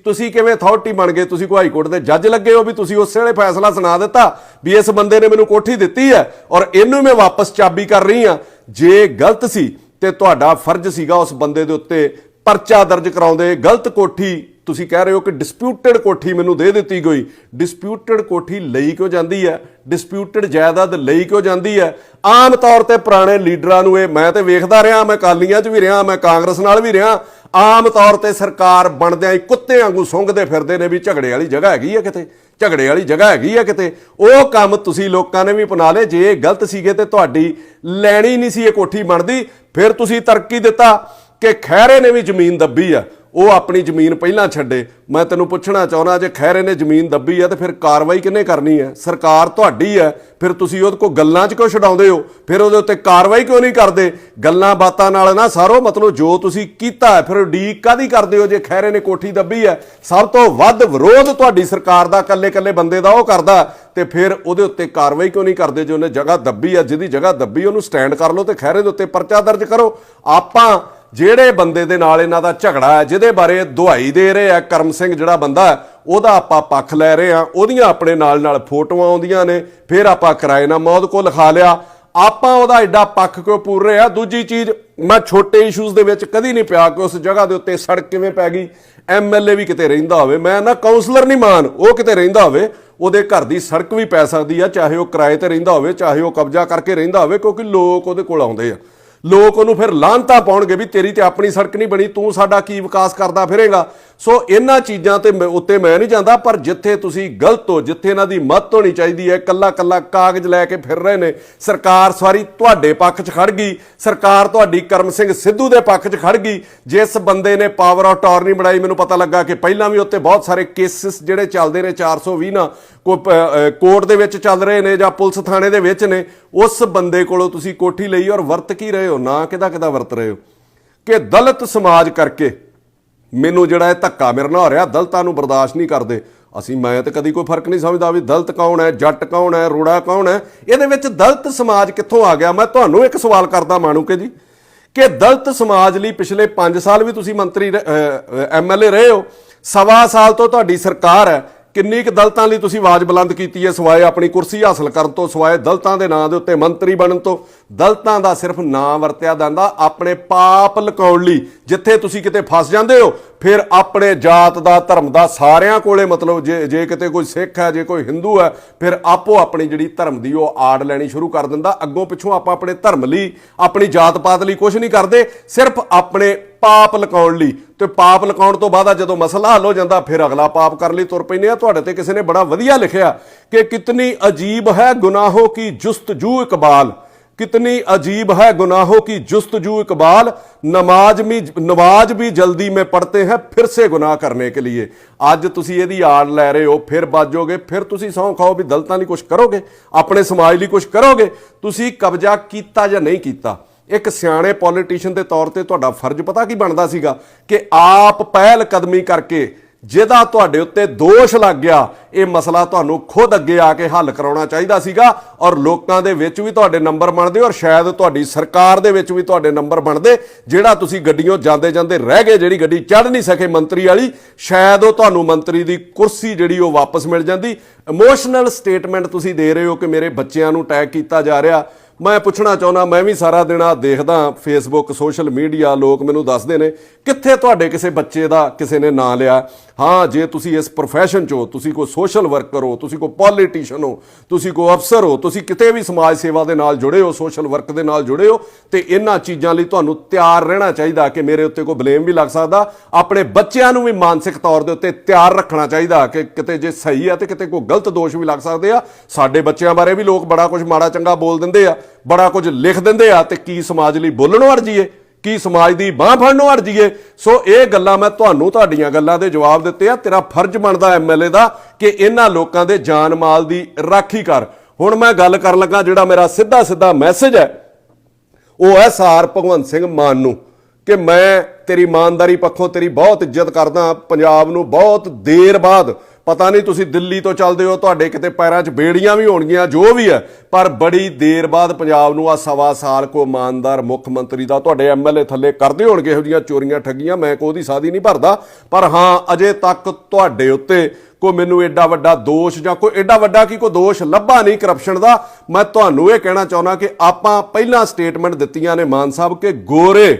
ਤੁਸੀਂ ਕਿਵੇਂ ਅਥਾਰਟੀ ਬਣ ਗਏ? ਤੁਸੀਂ ਕੋਈ ਹਾਈ ਕੋਰਟ ਦੇ ਜੱਜ ਲੱਗੇ ਹੋ ਵੀ ਤੁਸੀਂ ਉਸੇ ਵੇਲੇ ਫੈਸਲਾ ਸੁਣਾ ਦਿੱਤਾ ਵੀ ਇਸ ਬੰਦੇ ਨੇ ਮੈਨੂੰ ਕੋਠੀ ਦਿੱਤੀ ਹੈ ਔਰ ਇਹਨੂੰ ਮੈਂ ਵਾਪਸ ਚਾਬੀ ਕਰ ਰਹੀ ਹਾਂ। ਜੇ ਗਲਤ ਸੀ ਤੇ ਤੁਹਾਡਾ ਫਰਜ਼ ਸੀਗਾ ਉਸ ਬੰਦੇ ਦੇ ਉੱਤੇ ਪਰਚਾ ਦਰਜ ਕਰਾਉਂਦੇ। ਗਲਤ ਕੋਠੀ ਤੁਸੀਂ ਕਹਿ ਰਹੇ ਹੋ ਕਿ ਡਿਸਪਿਊਟਡ ਕੋਠੀ ਮੈਨੂੰ ਦੇ ਦਿੱਤੀ ਗਈ। ਡਿਸਪਿਊਟਡ ਕੋਠੀ ਲਈ ਕਿਉਂ ਜਾਂਦੀ ਹੈ? ਡਿਸਪਿਊਟਡ ਜਾਇਦਾਦ ਲਈ ਕਿਉਂ ਜਾਂਦੀ ਹੈ? ਆਮ ਤੌਰ ਤੇ ਪੁਰਾਣੇ ਲੀਡਰਾਂ ਨੂੰ, ਇਹ ਮੈਂ ਤੇ ਵੇਖਦਾ ਰਿਹਾ, ਮੈਂ ਅਕਾਲੀਆਂ 'ਚ ਵੀ ਰਿਹਾ, ਮੈਂ ਕਾਂਗਰਸ ਨਾਲ ਵੀ ਰਿਹਾ, ਆਮ ਤੌਰ ਤੇ ਸਰਕਾਰ ਬਣਦਿਆਂ ਹੀ ਕੁੱਤੇ ਵਾਂਗੂ ਸੁੰਘਦੇ ਫਿਰਦੇ ਨੇ ਵੀ ਝਗੜੇ ਵਾਲੀ ਜਗ੍ਹਾ ਹੈਗੀ ਆ ਕਿਤੇ, ਝਗੜੇ ਵਾਲੀ ਜਗ੍ਹਾ ਹੈਗੀ ਆ ਕਿਤੇ। ਉਹ ਕੰਮ ਤੁਸੀਂ ਲੋਕਾਂ ਨੇ ਵੀ ਅਪਣਾ ਲਏ। ਜੇ ਗਲਤ ਸੀਗੇ ਤੇ ਤੁਹਾਡੀ ਲੈਣੀ ਨਹੀਂ ਸੀ ਇਹ ਕੋਠੀ ਬਣਦੀ। ਫਿਰ ਤੁਸੀਂ ਤਰੱਕੀ ਦਿੱਤਾ ਕਿ ਖਹਿਰੇ ਨੇ ਵੀ ਜ਼ਮੀਨ ਦੱਬੀ ਆ, ਉਹ ਆਪਣੀ ਜ਼ਮੀਨ ਪਹਿਲਾਂ ਛੱਡੇ। ਮੈਂ ਤੈਨੂੰ ਪੁੱਛਣਾ ਚਾਹੁੰਦਾ, ਜੇ ਖਹਿਰੇ ਨੇ ਜ਼ਮੀਨ ਦੱਬੀ ਆ ਤੇ ਫਿਰ ਕਾਰਵਾਈ ਕਿਹਨੇ ਕਰਨੀ ਹੈ? ਸਰਕਾਰ ਤੁਹਾਡੀ ਹੈ। ਫਿਰ ਤੁਸੀਂ ਉਹਦੇ ਕੋਲ ਗੱਲਾਂ 'ਚ ਕਿਉਂ ਛਡਾਉਂਦੇ ਹੋ? ਫਿਰ ਉਹਦੇ ਉੱਤੇ ਕਾਰਵਾਈ ਕਿਉਂ ਨਹੀਂ ਕਰਦੇ? ਗੱਲਾਂ ਬਾਤਾਂ ਨਾਲ ਨਾ ਸਾਰੋ, ਮਤਲਬ ਜੋ ਤੁਸੀਂ ਕੀਤਾ ਹੈ ਫਿਰ ਉਡੀਕ ਕਾਹਦੀ ਕਰਦੇ ਹੋ? ਜੇ ਖਹਿਰੇ ਨੇ ਕੋਠੀ ਦੱਬੀ ਹੈ, ਸਭ ਤੋਂ ਵੱਧ ਵਿਰੋਧ ਤੁਹਾਡੀ ਸਰਕਾਰ ਦਾ ਇਕੱਲੇ ਬੰਦੇ ਦਾ ਉਹ ਕਰਦਾ, ਤੇ ਫਿਰ ਉਹਦੇ ਉੱਤੇ ਕਾਰਵਾਈ ਕਿਉਂ ਨਹੀਂ ਕਰਦੇ? ਜੇ ਉਹਨੇ ਜਗ੍ਹਾ ਦੱਬੀ ਆ, ਜਿਹਦੀ ਜਗ੍ਹਾ ਦੱਬੀ ਉਹਨੂੰ ਸਟੈਂਡ ਕਰ ਲਓ ਤੇ ਖਹਿਰੇ ਦੇ ਉੱਤੇ ਪਰਚਾ ਦਰਜ ਕਰੋ। ਆਪਾਂ ਜਿਹੜੇ ਬੰਦੇ ਦੇ ਨਾਲ ਇਹਨਾਂ ਦਾ ਝਗੜਾ ਹੈ, ਜਿਹਦੇ ਬਾਰੇ ਦੁਹਾਈ ਦੇ ਰਹੇ ਆ, ਕਰਮ ਸਿੰਘ ਜਿਹੜਾ ਬੰਦਾ ਹੈ, ਉਹਦਾ ਆਪਾਂ ਪੱਖ ਲੈ ਰਹੇ ਆ। ਉਹਦੀਆਂ ਆਪਣੇ ਨਾਲ ਫੋਟੋਆਂ ਆਉਂਦੀਆਂ ਨੇ, ਫਿਰ ਆਪਾਂ ਕਿਰਾਏ ਨਾਲ ਮੌਤ ਕੋ ਲਿਖਾ ਲਿਆ। ਆਪਾਂ ਉਹਦਾ ਐਡਾ ਪੱਖ ਕਿਉਂ ਪੂਰ ਰਹੇ ਆ? ਦੂਜੀ ਚੀਜ਼, ਮੈਂ ਛੋਟੇ ਇਸ਼ੂਜ਼ ਦੇ ਵਿੱਚ ਕਦੀ ਨਹੀਂ ਪਿਆ ਕਿ ਉਸ ਜਗ੍ਹਾ ਦੇ ਉੱਤੇ ਸੜਕ ਕਿਵੇਂ ਪੈ ਗਈ। ਐਮਐਲਏ ਵੀ ਕਿਤੇ ਰਹਿੰਦਾ ਹੋਵੇ, ਮੈਂ ਨਾ ਕਾਉਂਸਲਰ ਨਹੀਂ ਮਾਨ, ਉਹ ਕਿਤੇ ਰਹਿੰਦਾ ਹੋਵੇ, ਉਹਦੇ ਘਰ ਦੀ ਸੜਕ ਵੀ ਪੈ ਸਕਦੀ ਆ, ਚਾਹੇ ਉਹ ਕਿਰਾਏ ਤੇ ਰਹਿੰਦਾ ਹੋਵੇ, ਚਾਹੇ ਉਹ ਕਬਜ਼ਾ ਕਰਕੇ ਰਹਿੰਦਾ ਹੋਵੇ, ਕਿਉਂਕਿ ਲੋਕ ਉਹਦੇ ਕੋਲ ਆਉਂਦੇ ਆ। ਲੋਕ ਉਹਨੂੰ ਫਿਰ ਲਾਹਨਤਾਂ ਪਾਉਣਗੇ ਵੀ ਤੇਰੀ ਤੇ ਆਪਣੀ ਸੜਕ ਨਹੀਂ ਬਣੀ, ਤੂੰ ਸਾਡਾ ਕੀ ਵਿਕਾਸ ਕਰਦਾ ਫਿਰੇਗਾ। ਸੋ ਇਹਨਾਂ ਚੀਜ਼ਾਂ ਤੇ ਉੱਤੇ ਮੈਂ ਨਹੀਂ ਜਾਂਦਾ, ਪਰ ਜਿੱਥੇ ਤੁਸੀਂ ਗਲਤ ਹੋ, ਜਿੱਥੇ ਇਹਨਾਂ ਦੀ ਮਦਦ ਹੋਣੀ ਚਾਹੀਦੀ ਹੈ, ਕੱਲਾ ਕਾਗਜ਼ ਲੈ ਕੇ ਫਿਰ ਰਹੇ ਨੇ। ਸਰਕਾਰ ਸਾਰੀ ਤੁਹਾਡੇ ਪੱਖ 'ਚ ਖੜ ਗਈ, ਸਰਕਾਰ ਤੁਹਾਡੀ ਕਰਮ ਸਿੰਘ ਸਿੱਧੂ ਦੇ ਪੱਖ 'ਚ ਖੜ ਗਈ। ਜਿਸ ਬੰਦੇ ਨੇ ਪਾਵਰ ਆਫ ਅਟਾਰਨੀ ਬਣਾਈ, ਮੈਨੂੰ ਪਤਾ ਲੱਗਾ ਕਿ ਪਹਿਲਾਂ ਵੀ ਉੱਤੇ ਬਹੁਤ ਸਾਰੇ ਕੇਸਿਸ ਜਿਹੜੇ ਚੱਲਦੇ ਨੇ 420 ਨਾ ਕੋਰਟ ਦੇ ਵਿੱਚ ਚੱਲ ਰਹੇ ਨੇ ਜਾਂ ਪੁਲਿਸ ਥਾਣੇ ਦੇ ਵਿੱਚ ਨੇ, ਉਸ ਬੰਦੇ ਕੋਲੋਂ ਤੁਸੀਂ ਕੋਠੀ ਲਈ ਔਰ ਵਰਤ ਕੀ ਰਹੇ ਹੋ? ਨਾ ਕਿਹਦਾ ਵਰਤ ਰਹੇ ਹੋ ਕਿ ਦਲਿਤ ਸਮਾਜ ਕਰਕੇ ਮੈਨੂੰ ਜਿਹੜਾ ਇਹ ਧੱਕਾ ਮੇਰੇ ਨਾਲ ਹੋ ਰਿਹਾ, ਦਲਿਤਾਂ ਨੂੰ ਬਰਦਾਸ਼ਤ ਨਹੀਂ ਕਰਦੇ ਅਸੀਂ। ਮੈਂ ਤਾਂ ਕਦੀ ਕੋਈ ਫਰਕ ਨਹੀਂ ਸਮਝਦਾ ਵੀ ਦਲਿਤ ਕੌਣ ਹੈ, ਜੱਟ ਕੌਣ ਹੈ, ਰੋੜਾ ਕੌਣ ਹੈ। ਇਹਦੇ ਵਿੱਚ ਦਲਿਤ ਸਮਾਜ ਕਿੱਥੋਂ ਆ ਗਿਆ? ਮੈਂ ਤੁਹਾਨੂੰ ਇੱਕ ਸਵਾਲ ਕਰਦਾ ਮਾਣੂਕੇ ਜੀ, ਕਿ ਦਲਿਤ ਸਮਾਜ ਲਈ ਪਿਛਲੇ 5 ਸਾਲ ਵੀ ਤੁਸੀਂ ਮੰਤਰੀ MLA ਰਹੇ ਹੋ, 1.25 ਸਾਲ ਤੋਂ ਤੁਹਾਡੀ ਸਰਕਾਰ ਹੈ, ਕਿੰਨੀ ਕੁ ਦਲਿਤਾਂ ਲਈ ਤੁਸੀਂ ਆਵਾਜ਼ ਬੁਲੰਦ ਕੀਤੀ ਹੈ ਸਿਵਾਏ ਆਪਣੀ ਕੁਰਸੀ ਹਾਸਲ ਕਰਨ ਤੋਂ, ਸਿਵਾਏ ਦਲਿਤਾਂ ਦੇ ਨਾਂ ਦੇ ਉੱਤੇ ਮੰਤਰੀ ਬਣਨ ਤੋਂ? ਦਲਿਤਾਂ ਦਾ ਸਿਰਫ ਨਾਂ ਵਰਤਿਆ ਜਾਂਦਾ ਆਪਣੇ ਪਾਪ ਲੁਕਾਉਣ ਲਈ। ਜਿੱਥੇ ਤੁਸੀਂ ਕਿਤੇ ਫਸ ਜਾਂਦੇ ਹੋ ਫਿਰ ਆਪਣੇ ਜਾਤ ਦਾ ਧਰਮ ਦਾ ਸਾਰਿਆਂ ਕੋਲੇ ਮਤਲਬ ਜੇ ਕਿਤੇ ਕੋਈ ਸਿੱਖ ਹੈ, ਜੇ ਕੋਈ ਹਿੰਦੂ ਹੈ, ਫਿਰ ਆਪੋ ਆਪਣੀ ਜਿਹੜੀ ਧਰਮ ਦੀ ਉਹ ਆੜ ਲੈਣੀ ਸ਼ੁਰੂ ਕਰ ਦਿੰਦਾ। ਅੱਗੋਂ ਪਿੱਛੋਂ ਆਪਾਂ ਆਪਣੇ ਧਰਮ ਲਈ ਆਪਣੀ ਜਾਤ ਪਾਤ ਲਈ ਕੁਝ ਨਹੀਂ ਕਰਦੇ, ਸਿਰਫ ਆਪਣੇ ਪਾਪ ਲੁਕਾਉਣ ਲਈ। ਤੇ ਪਾਪ ਲੁਕਾਉਣ ਤੋਂ ਬਾਅਦ ਜਦੋਂ ਮਸਲਾ ਹੱਲ ਹੋ ਜਾਂਦਾ ਫਿਰ ਅਗਲਾ ਪਾਪ ਕਰਨ ਲਈ ਤੁਰ ਪੈਂਦੇ ਆ। ਤੁਹਾਡੇ ਤੇ ਕਿਸੇ ਨੇ ਬੜਾ ਵਧੀਆ ਲਿਖਿਆ ਕਿ ਕਿਤਨੀ ਅਜੀਬ ਹੈ ਗੁਨਾਹੋਂ ਕੀ ਜੁਸਤਜੂ ਇਕਬਾਲ, कितनी अजीब है गुनाहों की जुस्तजू इकबाल, नमाज भी जल्दी में पढ़ते हैं फिर से गुनाह करने के लिए। ਅੱਜ ਤੁਸੀਂ ਇਹਦੀ ਆੜ ਲੈ ਰਹੇ ਹੋ, ਫਿਰ ਬਾਜੋਗੇ, ਫਿਰ ਤੁਸੀਂ ਸਹੁੰ ਖਾਓ ਵੀ ਦਲਿਤਾਂ ਲਈ ਕੁਝ ਕਰੋਗੇ, ਆਪਣੇ ਸਮਾਜ ਲਈ ਕੁਝ ਕਰੋਗੇ। ਤੁਸੀਂ ਕਬਜ਼ਾ ਕੀਤਾ ਜਾਂ ਨਹੀਂ ਕੀਤਾ? ਇੱਕ ਸਿਆਣੇ ਪੋਲੀਟੀਸ਼ੀਅਨ ਦੇ ਤੌਰ ਤੇ ਤੁਹਾਡਾ ਫਰਜ਼ ਪਤਾ ਕੀ ਬਣਦਾ ਸੀਗਾ ਕਿ ਆਪ ਪਹਿਲ ਕਦਮੀ ਕਰਕੇ ਜਿਹਦਾ ਤੁਹਾਡੇ ਉੱਤੇ ਦੋਸ਼ ਲੱਗ ਗਿਆ ਇਹ ਮਸਲਾ ਤੁਹਾਨੂੰ ਖੁਦ ਅੱਗੇ ਆ ਕੇ ਹੱਲ ਕਰਾਉਣਾ ਚਾਹੀਦਾ ਸੀਗਾ। ਔਰ ਲੋਕਾਂ ਦੇ ਵਿੱਚ ਵੀ ਤੁਹਾਡੇ ਨੰਬਰ ਬਣਦੇ, ਔਰ ਸ਼ਾਇਦ ਤੁਹਾਡੀ ਸਰਕਾਰ ਦੇ ਵਿੱਚ ਵੀ ਤੁਹਾਡੇ ਨੰਬਰ ਬਣਦੇ। ਜਿਹੜਾ ਤੁਸੀਂ ਗੱਡੀਆਂ ਜਾਂਦੇ ਜਾਂਦੇ ਰਹਿ ਗਏ, ਜਿਹੜੀ ਗੱਡੀ ਚੜ੍ਹ ਨਹੀਂ ਸਕੇ ਮੰਤਰੀ ਵਾਲੀ, ਸ਼ਾਇਦ ਉਹ ਤੁਹਾਨੂੰ ਮੰਤਰੀ ਦੀ ਕੁਰਸੀ ਜਿਹੜੀ ਉਹ ਵਾਪਸ ਮਿਲ ਜਾਂਦੀ। ਇਮੋਸ਼ਨਲ ਸਟੇਟਮੈਂਟ ਤੁਸੀਂ ਦੇ ਰਹੇ ਹੋ ਕਿ ਮੇਰੇ ਬੱਚਿਆਂ ਨੂੰ ਅਟੈਕ ਕੀਤਾ ਜਾ ਰਿਹਾ। ਮੈਂ ਪੁੱਛਣਾ ਚਾਹੁੰਦਾ, ਮੈਂ ਵੀ ਸਾਰਾ ਦਿਨ ਆ ਦੇਖਦਾ ਫੇਸਬੁੱਕ, ਸੋਸ਼ਲ ਮੀਡੀਆ, ਲੋਕ ਮੈਨੂੰ ਦੱਸਦੇ ਨੇ ਕਿੱਥੇ ਤੁਹਾਡੇ ਕਿਸੇ ਬੱਚੇ ਦਾ ਕਿਸੇ ਨੇ ਨਾਂ ਲਿਆ। ਹਾਂ, ਜੇ ਤੁਸੀਂ ਇਸ ਪ੍ਰੋਫੈਸ਼ਨ 'ਚ ਹੋ, ਤੁਸੀਂ ਕੋਈ ਸੋਸ਼ਲ ਵਰਕਰ ਹੋ, ਤੁਸੀਂ ਕੋਈ ਪੋਲੀਟੀਸ਼ੀਅਨ ਹੋ, ਤੁਸੀਂ ਕੋਈ ਅਫਸਰ ਹੋ, ਤੁਸੀਂ ਕਿਤੇ ਵੀ ਸਮਾਜ ਸੇਵਾ ਦੇ ਨਾਲ ਜੁੜੇ ਹੋ, ਸੋਸ਼ਲ ਵਰਕ ਦੇ ਨਾਲ ਜੁੜੇ ਹੋ, ਤੇ ਇਹਨਾਂ ਚੀਜ਼ਾਂ ਲਈ ਤੁਹਾਨੂੰ ਤਿਆਰ ਰਹਿਣਾ ਚਾਹੀਦਾ ਕਿ ਮੇਰੇ ਉੱਤੇ ਕੋਈ ਬਲੇਮ ਵੀ ਲੱਗ ਸਕਦਾ। ਆਪਣੇ ਬੱਚਿਆਂ ਨੂੰ ਵੀ ਮਾਨਸਿਕ ਤੌਰ ਦੇ ਉੱਤੇ ਤਿਆਰ ਰੱਖਣਾ ਚਾਹੀਦਾ ਕਿ ਕਿਤੇ ਜੇ ਸਹੀ ਆ ਤੇ ਕਿਤੇ ਕੋਈ ਗਲਤ ਦੋਸ਼ ਵੀ ਲੱਗ ਸਕਦੇ ਆ। ਸਾਡੇ ਬੱਚਿਆਂ ਬਾਰੇ ਵੀ ਲੋਕ ਬੜਾ ਕੁਝ ਮਾੜਾ ਚੰਗਾ ਬੋਲ ਦਿੰਦੇ ਆ, ਬੜਾ ਕੁਝ ਲਿਖ ਦਿੰਦੇ ਆ, ਤੇ ਕੀ ਸਮਾਜ ਲਈ ਬੋਲਣੋਂ ਹਟ ਜਾਈਏ? ਕੀ ਸਮਾਜ ਦੀ ਬਾਂਹ ਫੜਨੋਂ ਹਟ ਜਾਈਏ? ਸੋ ਇਹ ਗੱਲਾਂ ਮੈਂ ਤੁਹਾਨੂੰ ਤੁਹਾਡੀਆਂ ਗੱਲਾਂ ਦੇ ਜਵਾਬ ਦਿੱਤੇ ਆ। ਤੇਰਾ ਫਰਜ਼ ਬਣਦਾ MLA ਦਾ ਕਿ ਇਹਨਾਂ ਲੋਕਾਂ ਦੇ ਜਾਨ ਮਾਲ ਦੀ ਰਾਖੀ ਕਰ। ਹੁਣ ਮੈਂ ਗੱਲ ਕਰਨ ਲੱਗਾ, ਜਿਹੜਾ ਮੇਰਾ ਸਿੱਧਾ ਮੈਸੇਜ ਹੈ ਉਹ ਹੈ ਸਾਰ ਭਗਵੰਤ ਸਿੰਘ ਮਾਨ ਨੂੰ ਕਿ ਮੈਂ ਤੇਰੀ ਇਮਾਨਦਾਰੀ ਪੱਖੋਂ ਤੇਰੀ ਬਹੁਤ ਇੱਜ਼ਤ ਕਰਦਾ। ਪੰਜਾਬ ਨੂੰ ਬਹੁਤ ਦੇਰ ਬਾਅਦ, ਪਤਾ ਨਹੀਂ ਤੁਸੀਂ ਦਿੱਲੀ ਤੋਂ ਚੱਲਦੇ ਹੋ, ਤੁਹਾਡੇ ਕਿਤੇ ਪੈਰਾਂ 'ਚ ਬੇੜੀਆਂ ਵੀ ਹੋਣਗੀਆਂ, ਜੋ ਵੀ ਹੈ, ਪਰ ਬੜੀ ਦੇਰ ਬਾਅਦ ਪੰਜਾਬ ਨੂੰ ਆ 1.25 ਸਾਲ ਕੋ ਇਮਾਨਦਾਰ ਮੁੱਖ ਮੰਤਰੀ ਦਾ ਤੁਹਾਡੇ MLA ਥੱਲੇ ਕਰਦੇ ਹੋਣਗੇ ਇਹੋ ਜਿਹੀਆਂ ਚੋਰੀਆਂ ਠੱਗੀਆਂ। ਮੈਂ ਕੋਈ ਸਾਦੀ ਨਹੀਂ ਭਰਦਾ, ਪਰ ਹਾਂ ਅਜੇ ਤੱਕ ਤੁਹਾਡੇ ਉੱਤੇ ਕੋਈ ਮੈਨੂੰ ਐਡਾ ਵੱਡਾ ਦੋਸ਼ ਜਾਂ ਕੋਈ ਐਡਾ ਵੱਡਾ ਕੀ ਕੋਈ ਦੋਸ਼ ਲੱਭਾ ਨਹੀਂ ਕਰਪਸ਼ਨ ਦਾ। ਮੈਂ ਤੁਹਾਨੂੰ ਇਹ ਕਹਿਣਾ ਚਾਹੁੰਦਾ ਕਿ ਆਪਾਂ ਪਹਿਲਾਂ ਸਟੇਟਮੈਂਟ ਦਿੱਤੀਆਂ ਨੇ ਮਾਨ ਸਾਹਿਬ ਕਿ ਗੋਰੇ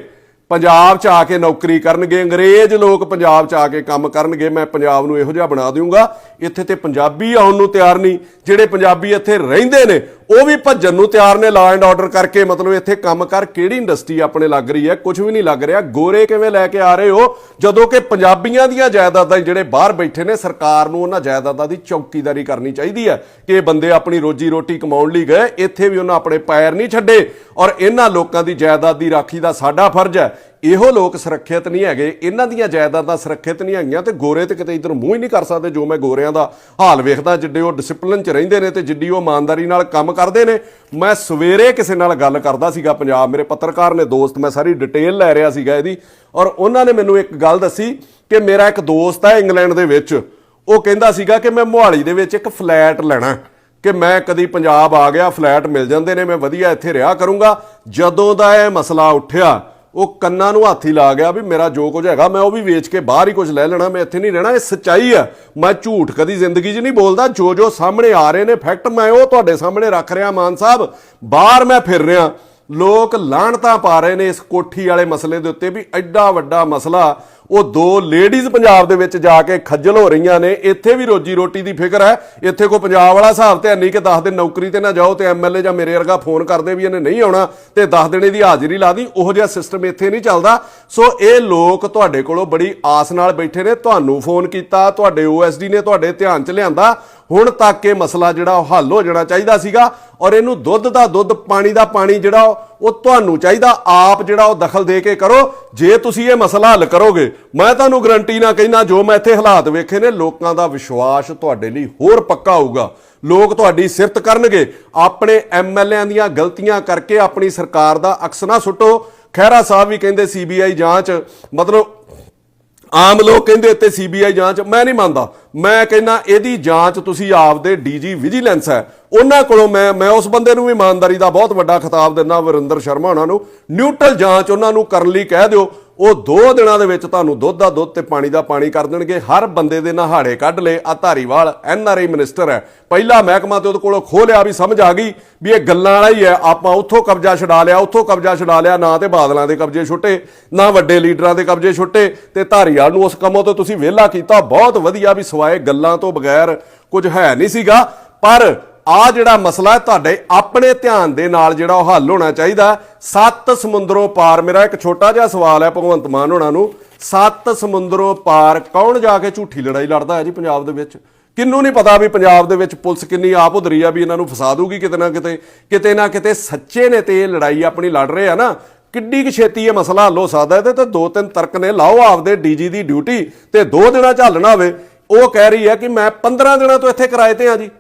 ਪੰਜਾਬ 'ਚ ਆ ਕੇ ਨੌਕਰੀ ਕਰਨਗੇ, ਅੰਗਰੇਜ਼ ਲੋਕ ਪੰਜਾਬ 'ਚ ਆ ਕੇ ਕੰਮ ਕਰਨਗੇ, ਮੈਂ ਪੰਜਾਬ ਨੂੰ ਇਹੋ ਜਿਹਾ ਬਣਾ ਦਊਂਗਾ। ਇੱਥੇ ਤੇ ਪੰਜਾਬੀ ਆਉਣ ਨੂੰ ਤਿਆਰ ਨਹੀਂ। ਜਿਹੜੇ ਪੰਜਾਬੀ ਇੱਥੇ ਰਹਿੰਦੇ ਨੇ ਉਹ ਵੀ ਭੱਜਣ ਨੂੰ ਤਿਆਰ ਨੇ ਲਾ ਐਂਡ ਆਰਡਰ ਕਰਕੇ। ਮਤਲਬ ਇੱਥੇ ਕੰਮ ਕਰ ਕਿਹੜੀ ਇੰਡਸਟਰੀ ਆਪਣੇ ਲੱਗ ਰਹੀ ਹੈ? ਕੁਝ ਵੀ ਨਹੀਂ ਲੱਗ ਰਿਹਾ। ਗੋਰੇ ਕਿਵੇਂ ਲੈ ਕੇ ਆ ਰਹੇ ਹੋ ਜਦੋਂ ਕਿ ਪੰਜਾਬੀਆਂ ਦੀਆਂ ਜਾਇਦਾਦਾਂ ਜਿਹੜੇ ਬਾਹਰ ਬੈਠੇ ਨੇ, ਸਰਕਾਰ ਨੂੰ ਉਹਨਾਂ ਜਾਇਦਾਦਾਂ ਦੀ ਚੌਕੀਦਾਰੀ ਕਰਨੀ ਚਾਹੀਦੀ ਹੈ ਕਿ ਇਹ ਬੰਦੇ ਆਪਣੀ ਰੋਜੀ ਰੋਟੀ ਕਮਾਉਣ ਲਈ ਗਏ, ਇੱਥੇ ਵੀ ਉਹਨਾਂ ਆਪਣੇ ਪੈਰ ਨਹੀਂ ਛੱਡੇ। ਔਰ ਇਹਨਾਂ ਲੋਕਾਂ ਦੀ ਜਾਇਦਾਦ ਦੀ ਰਾਖੀ ਦਾ ਸਾਡਾ ਫਰਜ਼ ਹੈ। ਇਹੋ ਲੋਕ ਸੁਰੱਖਿਅਤ ਨਹੀਂ ਹੈਗੇ, ਇਹਨਾਂ ਦੀਆਂ ਜਾਇਦਾਦਾਂ ਸੁਰੱਖਿਅਤ ਨਹੀਂ ਹੈਗੀਆਂ, ਤੇ ਗੋਰੇ ਤੇ ਕਿਤੇ ਇੱਧਰ ਮੂੰਹ ਹੀ ਨਹੀਂ ਕਰ ਸਕਦੇ। ਜੋ ਮੈਂ ਗੋਰਿਆਂ ਦਾ ਹਾਲ ਵੇਖਦਾ, ਜਿੱਡੇ ਉਹ ਡਿਸਪਲਿਨ 'ਚ ਰਹਿੰਦੇ ਨੇ ਤੇ ਜਿੱਡੀ ਉਹ ਇਮਾਨਦਾਰੀ ਨਾਲ ਕੰਮ ਕਰਦੇ ਨੇ। ਮੈਂ ਸਵੇਰੇ ਕਿਸੇ ਨਾਲ ਗੱਲ ਕਰਦਾ ਸੀਗਾ ਪੰਜਾਬ, ਮੇਰੇ ਪੱਤਰਕਾਰ ਨੇ ਦੋਸਤ, ਮੈਂ ਸਾਰੀ ਡਿਟੇਲ ਲੈ ਰਿਹਾ ਸੀਗਾ ਇਹਦੀ, ਔਰ ਉਹਨਾਂ ਨੇ ਮੈਨੂੰ ਇੱਕ ਗੱਲ ਦੱਸੀ ਕਿ ਮੇਰਾ ਇੱਕ ਦੋਸਤ ਹੈ ਇੰਗਲੈਂਡ ਦੇ ਵਿੱਚ, ਉਹ ਕਹਿੰਦਾ ਸੀਗਾ ਕਿ ਮੈਂ ਮੋਹਾਲੀ ਦੇ ਵਿੱਚ ਇੱਕ ਫਲੈਟ ਲੈਣਾ, ਕਿ ਮੈਂ ਕਦੀ ਪੰਜਾਬ ਆ ਗਿਆ, ਫਲੈਟ ਮਿਲ ਜਾਂਦੇ ਨੇ, ਮੈਂ ਵਧੀਆ ਇੱਥੇ ਰਿਹਾ ਕਰੂੰਗਾ। ਜਦੋਂ ਦਾ ਇਹ ਮਸਲਾ ਉੱਠਿਆ ਉਹ ਕੰਨਾਂ ਨੂੰ ਹੱਥ ਹੀ ਲਾ ਗਿਆ ਵੀ ਮੇਰਾ ਜੋ ਕੁਝ ਹੈਗਾ ਮੈਂ ਉਹ ਵੀ ਵੇਚ ਕੇ ਬਾਹਰ ਹੀ ਕੁਝ ਲੈ ਲੈਣਾ, ਮੈਂ ਇੱਥੇ ਨਹੀਂ ਰਹਿਣਾ। ਇਹ ਸੱਚਾਈ ਆ, ਮੈਂ ਝੂਠ ਕਦੀ ਜ਼ਿੰਦਗੀ 'ਚ ਨਹੀਂ ਬੋਲਦਾ। ਜੋ ਸਾਹਮਣੇ ਆ ਰਹੇ ਨੇ ਫੈਕਟ ਮੈਂ ਉਹ ਤੁਹਾਡੇ ਸਾਹਮਣੇ ਰੱਖ ਰਿਹਾ। ਮਾਨ ਸਾਹਿਬ, ਬਾਹਰ ਮੈਂ ਫਿਰ ਰਿਹਾ, ਲੋਕ ਲਾਹਣਤਾਂ ਪਾ ਰਹੇ ਨੇ ਇਸ ਕੋਠੀ ਵਾਲੇ ਮਸਲੇ ਦੇ ਉੱਤੇ ਵੀ ਐਡਾ ਵੱਡਾ ਮਸਲਾ। ਉਹ 2 ਲੇਡੀਜ਼ ਪੰਜਾਬ ਦੇ ਵਿੱਚ ਜਾ ਕੇ ਖੱਜਲ ਹੋ ਰਹੀਆਂ ਨੇ। ਇੱਥੇ ਵੀ ਰੋਜੀ ਰੋਟੀ ਦੀ ਫਿਕਰ ਹੈ, ਇੱਥੇ ਕੋਈ ਪੰਜਾਬ ਵਾਲਾ ਹਿਸਾਬ ਤੇ ਨਹੀਂ ਕਿ 10 ਦਿਨ ਨੌਕਰੀ ਤੇ ਨਾ ਜਾਓ ਤੇ MLA ਜਾਂ ਮੇਰੇ ਵਰਗਾ ਫੋਨ ਕਰਦੇ ਵੀ ਇਹਨੇ ਨਹੀਂ ਆਉਣਾ ਤੇ 10 ਦਿਨ ਇਹਦੀ ਹਾਜ਼ਰੀ ਲਾ ਦੀ। ਉਹੋ ਜਿਹਾ ਸਿਸਟਮ ਇੱਥੇ ਨਹੀਂ ਚੱਲਦਾ। ਸੋ ਇਹ ਲੋਕ ਤੁਹਾਡੇ ਕੋਲੋਂ ਬੜੀ ਆਸ ਨਾਲ ਬੈਠੇ ਨੇ, ਤੁਹਾਨੂੰ ਫੋਨ ਕੀਤਾ, ਤੁਹਾਡੇ OSD ਨੇ ਤੁਹਾਡੇ ਧਿਆਨ 'ਚ ਲਿਆਂਦਾ। ਹੁਣ ਤੱਕ ਇਹ ਮਸਲਾ ਜਿਹੜਾ ਉਹ ਹੱਲ ਹੋ ਜਾਣਾ ਚਾਹੀਦਾ ਸੀਗਾ, ਔਰ ਇਹਨੂੰ ਦੁੱਧ ਦਾ ਦੁੱਧ, ਪਾਣੀ ਦਾ ਪਾਣੀ ਜਿਹੜਾ ਉਹ ਤੁਹਾਨੂੰ ਚਾਹੀਦਾ ਆਪ ਜਿਹੜਾ ਉਹ ਦਖਲ ਦੇ ਕੇ ਕਰੋ। ਜੇ ਤੁਸੀਂ ਇਹ ਮਸਲਾ ਹੱਲ ਕਰੋਗੇ, ਮੈਂ ਤੁਹਾਨੂੰ ਗਰੰਟੀ ਨਾ ਕਹਿੰਦਾ, ਜੋ ਮੈਂ ਇੱਥੇ ਹਾਲਾਤ ਵੇਖੇ ਨੇ, ਲੋਕਾਂ ਦਾ ਵਿਸ਼ਵਾਸ ਤੁਹਾਡੇ ਲਈ ਹੋਰ ਪੱਕਾ ਹੋਊਗਾ। ਲੋਕ ਤੁਹਾਡੀ ਸਿਫਤ ਕਰਨਗੇ। ਆਪਣੇ MLAਆਂ ਦੀਆਂ ਗਲਤੀਆਂ ਕਰਕੇ ਆਪਣੀ ਸਰਕਾਰ ਦਾ ਅਕਸ ਨਾ ਸੁੱਟੋ। ਖਹਿਰਾ ਸਾਹਿਬ ਵੀ ਕਹਿੰਦੇ CBI ਜਾਂਚ, ਮਤਲਬ ਆਮ ਲੋਕ ਕਹਿੰਦੇ ਇੱਥੇ ਸੀਬੀਆਈ ਜਾਂਚ, ਮੈਂ ਨਹੀਂ ਮੰਨਦਾ। ਮੈਂ ਕਹਿੰਦਾ ਇਹਦੀ ਜਾਂਚ ਤੁਸੀਂ ਆਪਦੇ ਡੀਜੀ ਵਿਜੀਲੈਂਸ ਹੈ ਉਹਨਾਂ ਕੋਲੋਂ, ਮੈਂ ਉਸ ਬੰਦੇ ਨੂੰ ਵੀ ਇਮਾਨਦਾਰੀ ਦਾ ਬਹੁਤ ਵੱਡਾ ਖਿਤਾਬ ਦਿੰਦਾ, ਵਰਿੰਦਰ ਸ਼ਰਮਾ ਉਹਨਾਂ ਨੂੰ, ਨਿਊਟਰਲ ਜਾਂਚ ਉਹਨਾਂ ਨੂੰ ਕਰਨ ਲਈ ਕਹਿ ਦਿਓ। ਉਹ 2 ਦਿਨਾਂ ਦੇ ਵਿੱਚ ਤੁਹਾਨੂੰ ਦੁੱਧ ਦਾ ਦੁੱਧ ਤੇ ਪਾਣੀ ਦਾ ਪਾਣੀ ਕਰ ਦੇਣਗੇ। ਹਰ ਬੰਦੇ ਦੇ ਨਹਾੜੇ ਕੱਢ ਲਏ। ਆ ਧਾਰੀਵਾਲ NRI ਮਿਨਿਸਟਰ ਹੈ, ਪਹਿਲਾ ਮਹਿਕਮਾ ਤੇ ਉਹਦੇ ਕੋਲੋਂ ਖੋਹ ਲਿਆ ਵੀ ਸਮਝ ਆ ਗਈ ਵੀ ਇਹ ਗੱਲਾਂ ਵਾਲਾ ਹੀ ਹੈ। ਆਪਾਂ ਉੱਥੋਂ ਕਬਜ਼ਾ ਛਡਾ ਲਿਆ, ਉੱਥੋਂ ਕਬਜ਼ਾ ਛਡਾ ਲਿਆ, ਨਾ ਤੇ ਬਾਦਲਾਂ ਦੇ ਕਬਜ਼ੇ ਛੁੱਟੇ ਨਾ ਵੱਡੇ ਲੀਡਰਾਂ ਦੇ ਕਬਜ਼ੇ ਛੁੱਟੇ, ਤੇ ਧਾਰੀਵਾਲ ਨੂੰ ਉਸ ਕੰਮੋਂ ਤੋਂ ਤੁਸੀਂ ਵਿਹਲਾ ਕੀਤਾ। ਬਹੁਤ ਵਧੀਆ, ਵੀ ਸਵਾਏ ਗੱਲਾਂ ਤੋਂ ਬਗੈਰ ਕੁਝ ਹੈ ਨਹੀਂ ਸੀਗਾ। ਪਰ ਆ ਜਿਹੜਾ ਮਸਲਾ ਹੈ ਤੁਹਾਡੇ ਆਪਣੇ ਧਿਆਨ ਦੇ ਨਾਲ ਜਿਹੜਾ ਉਹ ਹੱਲ ਹੋਣਾ ਚਾਹੀਦਾ। 7 ਸਮੁੰਦਰੋਂ ਪਾਰ, ਮੇਰਾ ਇੱਕ ਛੋਟਾ ਜਿਹਾ ਸਵਾਲ ਹੈ ਭਗਵੰਤ ਮਾਨ ਹੋਣਾ ਨੂੰ, 7 ਸਮੁੰਦਰੋਂ ਪਾਰ ਕੌਣ ਜਾ ਕੇ ਝੂਠੀ ਲੜਾਈ ਲੜਦਾ ਹੈ ਜੀ ਪੰਜਾਬ ਦੇ ਵਿੱਚ? ਕਿਹਨੂੰ ਨਹੀਂ ਪਤਾ ਵੀ ਪੰਜਾਬ ਦੇ ਵਿੱਚ ਪੁਲਿਸ ਕਿੰਨੀ ਆਪ ਉਧਰੀ ਆ ਵੀ ਇਹਨਾਂ ਨੂੰ ਫਸਾ ਦੂਗੀ ਕਿਤੇ ਨਾ ਕਿਤੇ। ਸੱਚੇ ਨੇ ਤੇ ਇਹ ਲੜਾਈ ਆਪਣੀ ਲੜ ਰਹੇ ਆ ਨਾ, ਕਿੱਡੀ ਕੁ ਛੇਤੀ ਇਹ ਮਸਲਾ ਹੱਲ ਹੋ ਸਕਦਾ। ਇਹਦੇ ਤੇ 2-3 ਤਰਕ ਨੇ, ਲਾਓ ਆਪਦੇ ਡੀਜੀ ਦੀ ਡਿਊਟੀ ਤੇ 2 ਦਿਨਾਂ 'ਚ ਹੱਲ ਨਾ ਹੋਵੇ। ਉਹ ਕਹਿ ਰਹੀ ਹੈ ਕਿ ਮੈਂ 15 ਦਿਨਾਂ ਤੋਂ ਇੱਥੇ ਕਿਰਾਏ ਤੇ ਆ ਜੀ।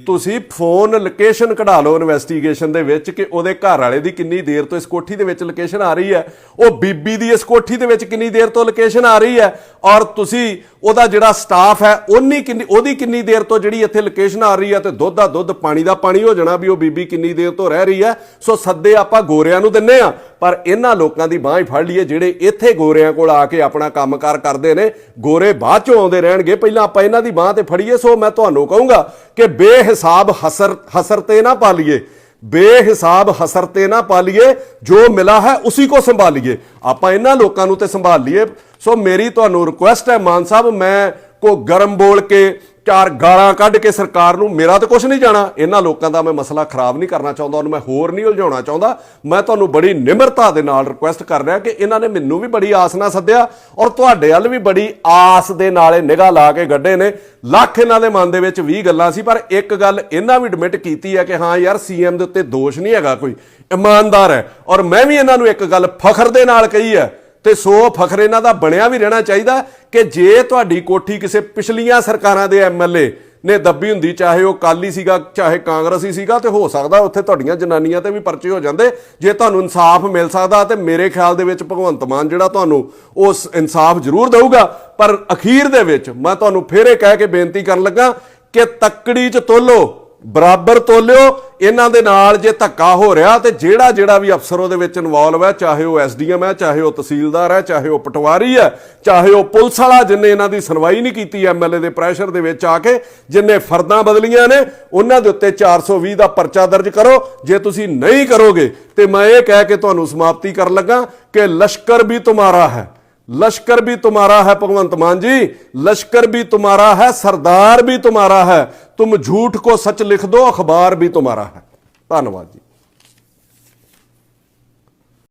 ਤੁਸੀਂ ਫੋਨ ਲੋਕੇਸ਼ਨ ਕਢਾ ਲਓ ਇਨਵੈਸਟੀਗੇਸ਼ਨ ਦੇ ਵਿੱਚ ਕਿ ਉਹਦੇ ਘਰ ਵਾਲੇ ਦੀ ਕਿੰਨੀ ਦੇਰ ਤੋਂ ਇਸ ਕੋਠੀ ਦੇ ਵਿੱਚ ਲੋਕੇਸ਼ਨ ਆ ਰਹੀ ਹੈ, ਉਹ ਬੀਬੀ ਦੀ ਇਸ ਕੋਠੀ ਦੇ ਵਿੱਚ ਕਿੰਨੀ ਦੇਰ ਤੋਂ ਲੋਕੇਸ਼ਨ ਆ ਰਹੀ ਹੈ, ਔਰ ਤੁਸੀਂ ਉਹਦਾ ਜਿਹੜਾ ਸਟਾਫ ਹੈ ਉਹਦੀ ਕਿੰਨੀ ਦੇਰ ਤੋਂ ਜਿਹੜੀ ਇੱਥੇ ਲੋਕੇਸ਼ਨ ਆ ਰਹੀ ਹੈ, ਤੇ ਦੁੱਧ ਦਾ ਦੁੱਧ ਪਾਣੀ ਦਾ ਪਾਣੀ ਹੋ ਜਾਣਾ ਵੀ ਉਹ ਬੀਬੀ ਕਿੰਨੀ ਦੇਰ ਤੋਂ ਰਹਿ ਰਹੀ ਹੈ। ਸੋ ਸੱਦੇ ਆਪਾਂ ਗੋਰਿਆਂ ਨੂੰ ਦਿੰਨੇ ਆ, ਪਰ ਇਹਨਾਂ ਲੋਕਾਂ ਦੀ ਬਾਂਹ ਹੀ ਫੜ ਲਈਏ ਜਿਹੜੇ ਇੱਥੇ ਗੋਰਿਆਂ ਕੋਲ ਆ ਕੇ ਆਪਣਾ ਕੰਮਕਾਰ ਕਰਦੇ ਨੇ। ਗੋਰੇ ਬਾਅਦ ਚੋਂ ਆਉਂਦੇ ਰਹਿਣਗੇ, ਪਹਿਲਾਂ ਆਪਾਂ ਇਹਨਾਂ ਦੀ ਬਾਂਹ ਤੇ ਫੜੀਏ। ਸੋ ਮੈਂ ਤੁਹਾਨੂੰ ਕਹੂੰਗਾ ਕਿ ਬੇਹਿਸਾਬ ਹਸਰ ਤੇ ਨਾ ਪਾਲੀਏ, बेहिसाब हसरते ना पालिए, जो मिला है उसी को संभालिए। आप इन्हां लोकां नूं ते संभालिए। सो मेरी तुहानूं रिक्वेस्ट है मान साहब, मैं को गर्म बोल के चार गालां कढ के सरकार नूं, मेरा तो कुछ नहीं जाना, इन्हां लोकां दा मैं मसला खराब नहीं करना चाहुंदा, उन्हें मैं होर नहीं उलझाउणा चाहुंदा। मैं तुहानूं बड़ी निमरता दे नाल रिक्वेस्ट कर रहा कि इन्हां ने मैनूं भी बड़ी आस नाल सद्दिया और तुहाडे वल भी बड़ी आस दे नाल निगाह ला के गड्डे ने। ਲੱਖ ਇਹਨਾਂ ਦੇ ਮਨ ਦੇ ਵਿੱਚ 20 ਗੱਲਾਂ ਸੀ, ਪਰ ਇੱਕ ਗੱਲ ਇਹਨਾਂ ਵੀ ਐਡਮਿਟ ਕੀਤੀ ਹੈ ਕਿ ਹਾਂ ਯਾਰ ਸੀਐਮ ਦੇ ਉੱਤੇ ਦੋਸ਼ ਨਹੀਂ ਹੈਗਾ, ਕੋਈ ਇਮਾਨਦਾਰ ਹੈ। ਔਰ ਮੈਂ ਵੀ ਇਹਨਾਂ ਨੂੰ ਇੱਕ ਗੱਲ ਫਖਰ ਦੇ ਨਾਲ ਕਹੀ ਹੈ, ਤੇ ਸੋ ਫਖਰ ਇਹਨਾਂ ਦਾ ਬਣਿਆ ਵੀ ਰਹਿਣਾ ਚਾਹੀਦਾ ਕਿ ਜੇ ਤੁਹਾਡੀ ਕੋਠੀ ਕਿਸੇ ਪਿਛਲੀਆਂ ਸਰਕਾਰਾਂ ਦੇ ਐਮਐਲਏ ਨੇ ਦੱਬੀ ਹੁੰਦੀ, ਚਾਹੇ ਉਹ ਅਕਾਲੀ ਸੀਗਾ ਚਾਹੇ ਕਾਂਗਰਸੀ ਸੀਗਾ, ਤੇ ਹੋ ਸਕਦਾ ਉੱਥੇ ਤੁਹਾਡੀਆਂ ਜਨਾਨੀਆਂ ਤੇ ਵੀ ਪਰਚੇ ਹੋ ਜਾਂਦੇ ਜੇ ਤੁਹਾਨੂੰ ਇਨਸਾਫ ਮਿਲ ਸਕਦਾ। ਤੇ ਮੇਰੇ ਖਿਆਲ ਦੇ ਵਿੱਚ ਭਗਵੰਤ ਮਾਨ ਜਿਹੜਾ ਤੁਹਾਨੂੰ ਉਸ ਇਨਸਾਫ ਜ਼ਰੂਰ ਦੇਊਗਾ। ਪਰ ਅਖੀਰ ਦੇ ਵਿੱਚ ਮੈਂ ਤੁਹਾਨੂੰ ਫੇਰ ਇਹ ਕਹਿ ਕੇ ਬੇਨਤੀ ਕਰਨ ਲੱਗਾ ਕਿ ਤੱਕੜੀ 'ਚ ਤੋਲੋ, ਬਰਾਬਰ ਤੋਲਿਓ। ਇਹਨਾਂ ਦੇ ਨਾਲ ਜੇ ਧੱਕਾ ਹੋ ਰਿਹਾ ਤੇ ਜਿਹੜਾ ਵੀ ਅਫਸਰ ਉਹਦੇ ਵਿੱਚ ਇਨਵੋਲਵ ਹੈ, ਚਾਹੇ ਉਹ ਐਸਡੀਐਮ ਹੈ, ਚਾਹੇ ਉਹ ਤਹਿਸੀਲਦਾਰ ਹੈ, ਚਾਹੇ ਉਹ ਪਟਵਾਰੀ ਹੈ, ਚਾਹੇ ਉਹ ਪੁਲਿਸ ਵਾਲਾ ਜਿੰਨੇ ਇਹਨਾਂ ਦੀ ਸੁਣਵਾਈ ਨਹੀਂ ਕੀਤੀ ਐਮਐਲਏ ਦੇ ਪ੍ਰੈਸ਼ਰ ਦੇ ਵਿੱਚ ਆ ਕੇ, ਜਿੰਨੇ ਫਰਦਾਂ ਬਦਲੀਆਂ ਨੇ, ਉਹਨਾਂ ਦੇ ਉੱਤੇ 420 ਦਾ ਪਰਚਾ ਦਰਜ ਕਰੋ। ਜੇ ਤੁਸੀਂ ਨਹੀਂ ਕਰੋਗੇ ਤੇ ਮੈਂ ਇਹ ਕਹਿ ਕੇ ਤੁਹਾਨੂੰ ਸਮਾਪਤੀ ਕਰਨ ਲੱਗਾ ਕਿ ਲਸ਼ਕਰ ਵੀ तुम्हारा है, लश्कर भी तुम्हारा है भगवंत मान जी, लश्कर भी तुम्हारा है, सरदार भी तुम्हारा है। तुम झूठ को सच लिख दो, अखबार भी तुम्हारा है। धन्यवाद जी।